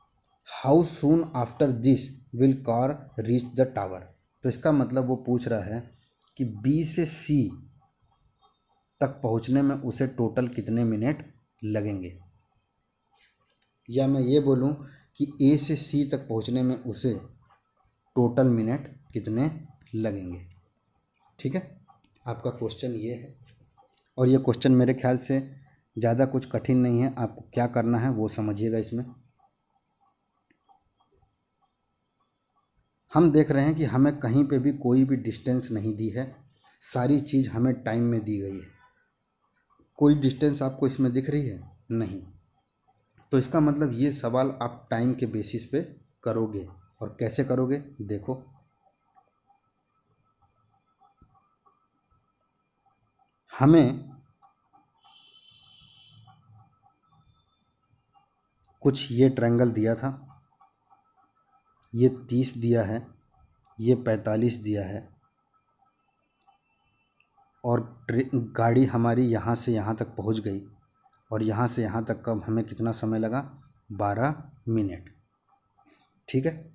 Speaker 1: how soon after this will car reach the tower. तो इसका मतलब वो पूछ रहा है कि बी से सी तक पहुंचने में उसे टोटल कितने मिनट लगेंगे, या मैं ये बोलूं कि ए से सी तक पहुंचने में उसे टोटल मिनट कितने लगेंगे, ठीक है। आपका क्वेश्चन ये है, और ये क्वेश्चन मेरे ख्याल से ज़्यादा कुछ कठिन नहीं है। आपको क्या करना है वो समझिएगा। इसमें हम देख रहे हैं कि हमें कहीं पे भी कोई भी डिस्टेंस नहीं दी है, सारी चीज़ हमें टाइम में दी गई है। कोई डिस्टेंस आपको इसमें दिख रही है? नहीं। तो इसका मतलब ये सवाल आप टाइम के बेसिस पे करोगे। और कैसे करोगे? देखो, हमें कुछ ये ट्रायंगल दिया था, ये 30 दिया है, ये 45 दिया है, और गाड़ी हमारी यहाँ से यहाँ तक पहुँच गई, और यहाँ से यहाँ तक का हमें कितना समय लगा? 12 मिनट, ठीक है।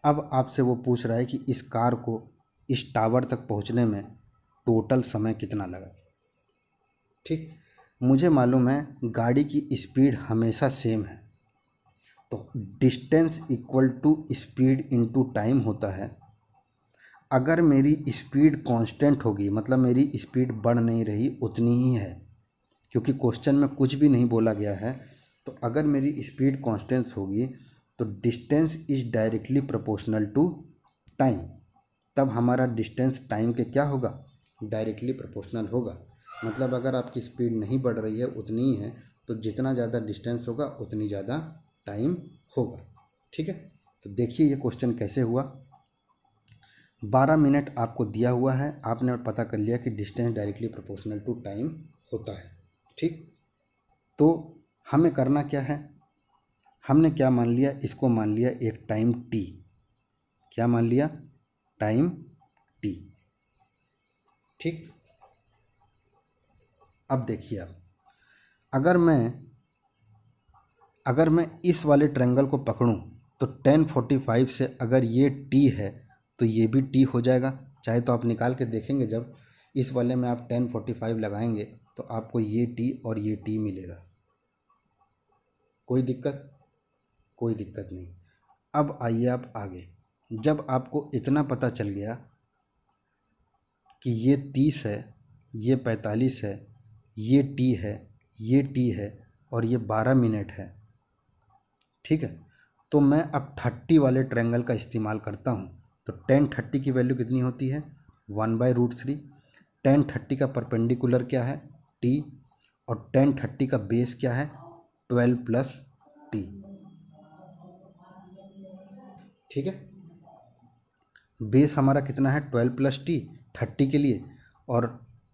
Speaker 1: अब आपसे वो पूछ रहा है कि इस कार को इस टावर तक पहुँचने में टोटल समय कितना लगा, ठीक। मुझे मालूम है गाड़ी की स्पीड हमेशा सेम है, तो distance equal to speed into time होता है। अगर मेरी स्पीड कांस्टेंट होगी, मतलब मेरी स्पीड बढ़ नहीं रही, उतनी ही है, क्योंकि क्वेश्चन में कुछ भी नहीं बोला गया है। तो अगर मेरी स्पीड कांस्टेंट होगी तो distance is directly proportional to time, तब हमारा डिस्टेंस टाइम के क्या होगा? डायरेक्टली प्रोपोर्शनल होगा। मतलब अगर आपकी स्पीड नहीं बढ़ रही है, उतनी ही है, तो जितना ज़्यादा डिस्टेंस होगा उतनी ज़्यादा टाइम होगा, ठीक है। तो देखिए ये क्वेश्चन कैसे हुआ। 12 मिनट आपको दिया हुआ है, आपने पता कर लिया कि distance directly proportional to time होता है, ठीक। तो हमें करना क्या है? हमने क्या मान लिया? इसको मान लिया एक टाइम टी। क्या मान लिया? टाइम टी, ठीक। अब देखिए, आप अगर मैं इस वाले ट्रायंगल को पकड़ूं तो 10:45 से अगर ये टी है तो ये भी टी हो जाएगा। चाहे तो आप निकाल के देखेंगे, जब इस वाले में आप 10:45 लगाएंगे तो आपको ये टी और ये टी मिलेगा। कोई दिक्कत? कोई दिक्कत नहीं। अब आइए आप आगे। जब आपको इतना पता चल गया कि ये 30 है, ये 45 है, ये टी है, ये टी है, और ये 12 मिनट है, ठीक है। तो मैं अब 30 वाले ट्रायंगल का इस्तेमाल करता हूँ। तो 10:30 की वैल्यू कितनी होती है? 1/√3। 10:30 का परपेंडिकुलर क्या है? टी। और 10:30 का बेस क्या है? 12 + टी, ठीक है। बेस हमारा कितना है? 12 + टी 30 के लिए, और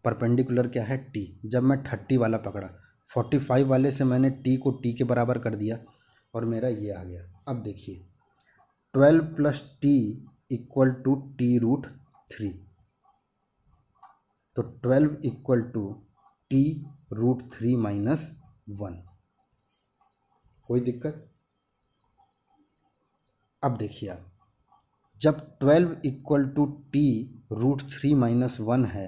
Speaker 1: परपेंडिकुलर क्या है? टी। जब मैं 30 वाला पकड़ा, 45 वाले से मैंने टी को टी के बराबर कर दिया और मेरा ये आ गया। अब देखिए, 12 plus T equal to T√3। तो 12 इक्वल टू T√3 माइनस 1। कोई दिक्कत? अब देखिए आप, जब 12 इक्वल टू T√3 माइनस 1 है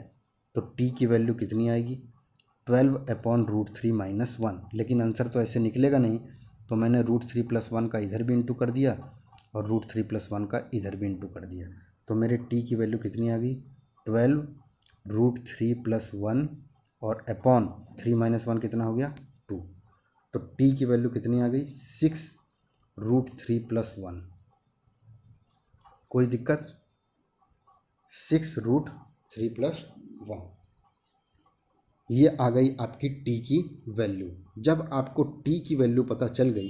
Speaker 1: तो T की वैल्यू कितनी आएगी? 12/√3 माइनस 1। लेकिन आंसर तो ऐसे निकलेगा नहीं, तो मैंने √3 प्लस 1 का इधर भी इंटू कर दिया और √3 प्लस 1 का इधर भी इंटू कर दिया। तो मेरे T की वैल्यू कितनी आ गई? 12 √3 प्लस 1 और अपॉन 3 माइनस 1 कितना हो गया? 2। तो T की वैल्यू कितनी आ गई? 6 √3 प्लस 1। कोई दिक्कत? 6 √3 प्लस 1, ये आ गई आपकी T की वैल्यू। जब आपको T की वैल्यू पता चल गई,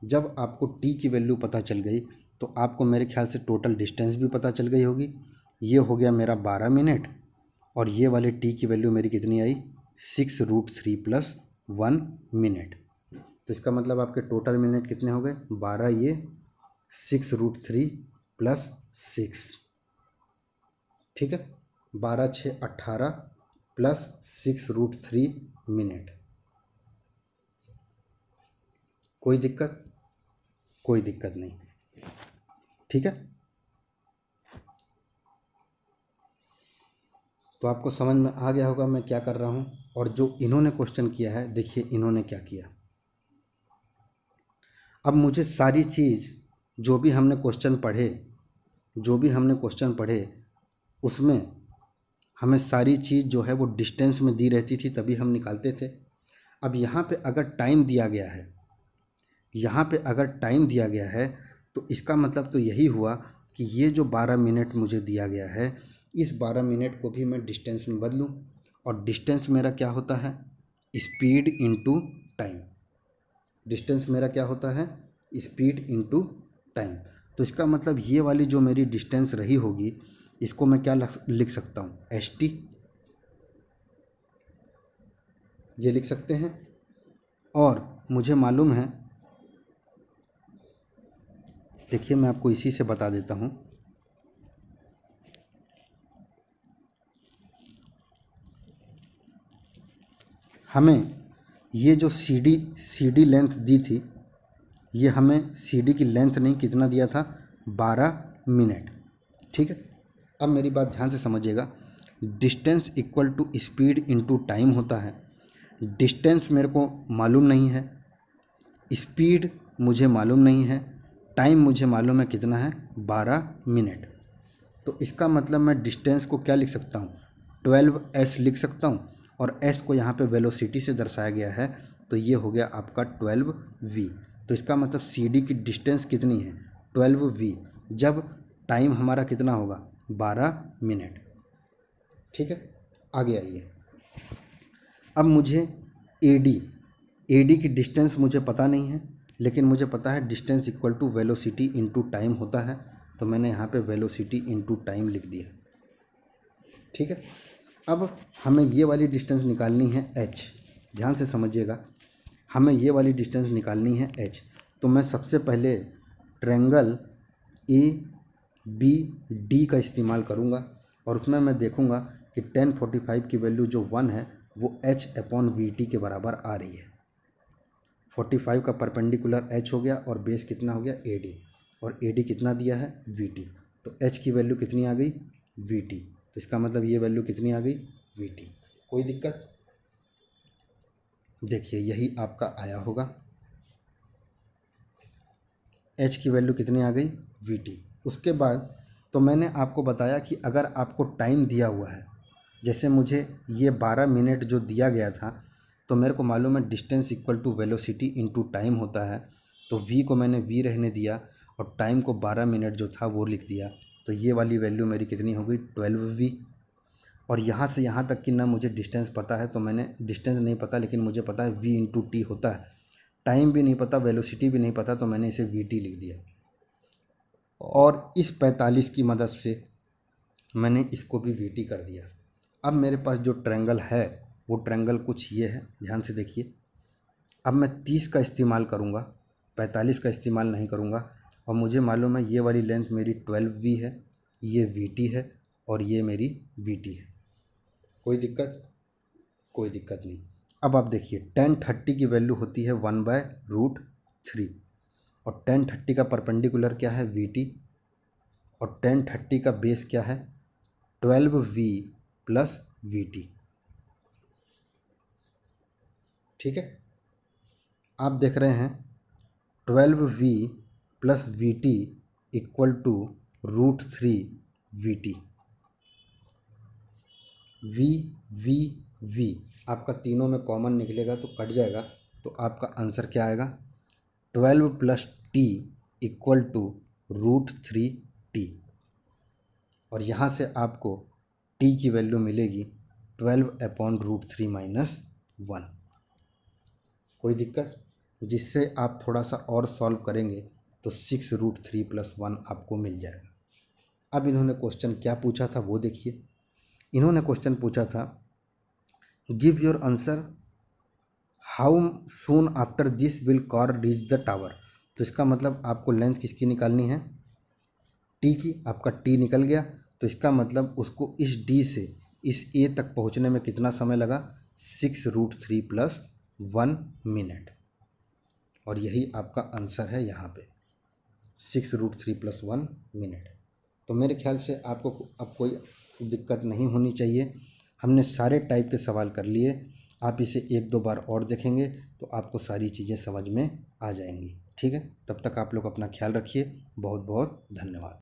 Speaker 1: जब आपको T की वैल्यू पता चल गई तो आपको मेरे ख्याल से टोटल डिस्टेंस भी पता चल गई होगी। ये हो गया मेरा 12 मिनट और ये वाले T की वैल्यू मेरी कितनी आई? 6 √3 प्लस 1 मिनट। तो इसका मतलब आपके टोटल मिनट कितने हो गए? 12, ये 6 √3 प्लस 6। ठीक है, 12 6 18 प्लस 6 √3 मिनट। कोई दिक्कत? कोई दिक्कत नहीं। ठीक है, तो आपको समझ में आ गया होगा मैं क्या कर रहा हूँ। और जो इन्होंने क्वेश्चन किया है, देखिए इन्होंने क्या किया। अब मुझे सारी चीज़ जो भी हमने क्वेश्चन पढ़े उसमें हमें सारी चीज़ जो है वो डिस्टेंस में दी रहती थी, तभी हम निकालते थे। अब यहाँ पे अगर टाइम दिया गया है, तो इसका मतलब तो यही हुआ कि ये जो 12 मिनट मुझे दिया गया है, इस 12 मिनट को भी मैं डिस्टेंस में बदलूं। और डिस्टेंस मेरा क्या होता है? Speed into time. डिस्टेंस मेरा क्या होता है? Speed into time. तो इसका मतलब ये वाली जो मेरी डिस्टेंस रही होगी, इसको मैं क्या लिख सकता हूँ? st। ये लिख सकते हैं। और मुझे मालूम है, देखिए मैं आपको इसी से बता देता हूँ। हमें ये जो CD लेंथ दी थी, ये हमें CD की लेंथ नहीं, कितना दिया था? 12 मिनट। ठीक है, अब मेरी बात ध्यान से समझिएगा। Distance equal to speed into time होता है। डिस्टेंस मेरे को मालूम नहीं है, स्पीड मुझे मालूम नहीं है, टाइम मुझे मालूम है कितना है? 12 मिनट। तो इसका मतलब मैं डिस्टेंस को क्या लिख सकता हूँ? 12s लिख सकता हूँ। और s को यहाँ पे वेलोसिटी से दर्शाया गया है, तो ये हो गया आपका 12v। तो इसका मतलब CD की डिस्टेंस कितनी है? 12v, जब टाइम हमारा कितना होगा? 12 मिनट। ठीक है, आगे आइए। अब मुझे AD की डिस्टेंस मुझे पता नहीं है, लेकिन मुझे पता है distance equal to velocity into time होता है। तो मैंने यहाँ पे वेलोसिटी इनटू टाइम लिख दिया। ठीक है, अब हमें ये वाली डिस्टेंस निकालनी है h। ध्यान से समझिएगा, हमें ये वाली डिस्टेंस निकालनी है h। तो मैं सबसे पहले ट्रायंगल ABD का इस्तेमाल करूँगा और उसमें मैं देखूँगा कि tan 45 की वैल्यू जो 1 है वो h/VT के बराबर आ रही है। 45 का परपेंडिकुलर h हो गया और बेस कितना हो गया? AD। और AD कितना दिया है? VT। तो h की वैल्यू कितनी आ गई? VT। तो इसका मतलब ये वैल्यू कितनी आ गई? VT। कोई दिक्कत? देखिए यही आपका आया होगा, h की वैल्यू कितनी आ गई? VT। उसके बाद तो मैंने आपको बताया कि अगर आपको टाइम दिया हुआ है, जैसे मुझे ये 12 मिनट जो दिया गया था, तो मेरे को मालूम है distance equal to velocity into time होता है। तो v को मैंने v रहने दिया और टाइम को 12 मिनट जो था वो लिख दिया। तो ये वाली वैल्यू मेरी कितनी हो गई? 12v। और यहाँ से यहाँ तक कि ना मुझे डिस्टेंस पता है, तो मैंने डिस्टेंस नहीं पता, लेकिन मुझे पता है v इंटू टी होता है। टाइम भी नहीं पता, वेलोसिटी भी नहीं पता, तो मैंने इसे VT लिख दिया। और इस 45 की मदद से मैंने इसको भी VT कर दिया। अब मेरे पास जो ट्रायंगल है वो ट्रायंगल कुछ ये है, ध्यान से देखिए। अब मैं 30 का इस्तेमाल करूँगा, 45 का इस्तेमाल नहीं करूँगा। और मुझे मालूम है ये वाली लेंथ मेरी 12V है, ये VT है और ये मेरी VT है। कोई दिक्कत? कोई दिक्कत नहीं। अब आप देखिए tan 30 की वैल्यू होती है 1/√3 और tan 30 का परपेंडिकुलर क्या है? VT, और tan 30 का बेस क्या है? 12V plus VT। ठीक है, आप देख रहे हैं 12V plus VT equal to √3 VT। V V V आपका तीनों में कॉमन निकलेगा तो कट जाएगा, तो आपका आंसर क्या आएगा? 12 plus T equal to √3T। और यहाँ से आपको T की वैल्यू मिलेगी 12/√3 माइनस 1। कोई दिक्कत? जिससे आप थोड़ा सा और सॉल्व करेंगे तो 6√3 + 1 आपको मिल जाएगा। अब इन्होंने क्वेश्चन क्या पूछा था वो देखिए। इन्होंने क्वेश्चन पूछा था give your answer how soon after this will car reach the tower. तो इसका मतलब आपको लेंथ किसकी निकालनी है? टी की। आपका टी निकल गया तो इसका मतलब उसको इस डी से इस ए तक पहुंचने में कितना समय लगा? 6√3 + 1 मिनट। और यही आपका आंसर है यहाँ पे 6√3 + 1 मिनट। तो मेरे ख्याल से आपको अब कोई दिक्कत नहीं होनी चाहिए। हमने सारे टाइप के सवाल कर लिए। आप इसे 1-2 बार और देखेंगे तो आपको सारी चीज़ें समझ में आ जाएंगी। ठीक है, तब तक आप लोग अपना ख्याल रखिए। बहुत बहुत धन्यवाद।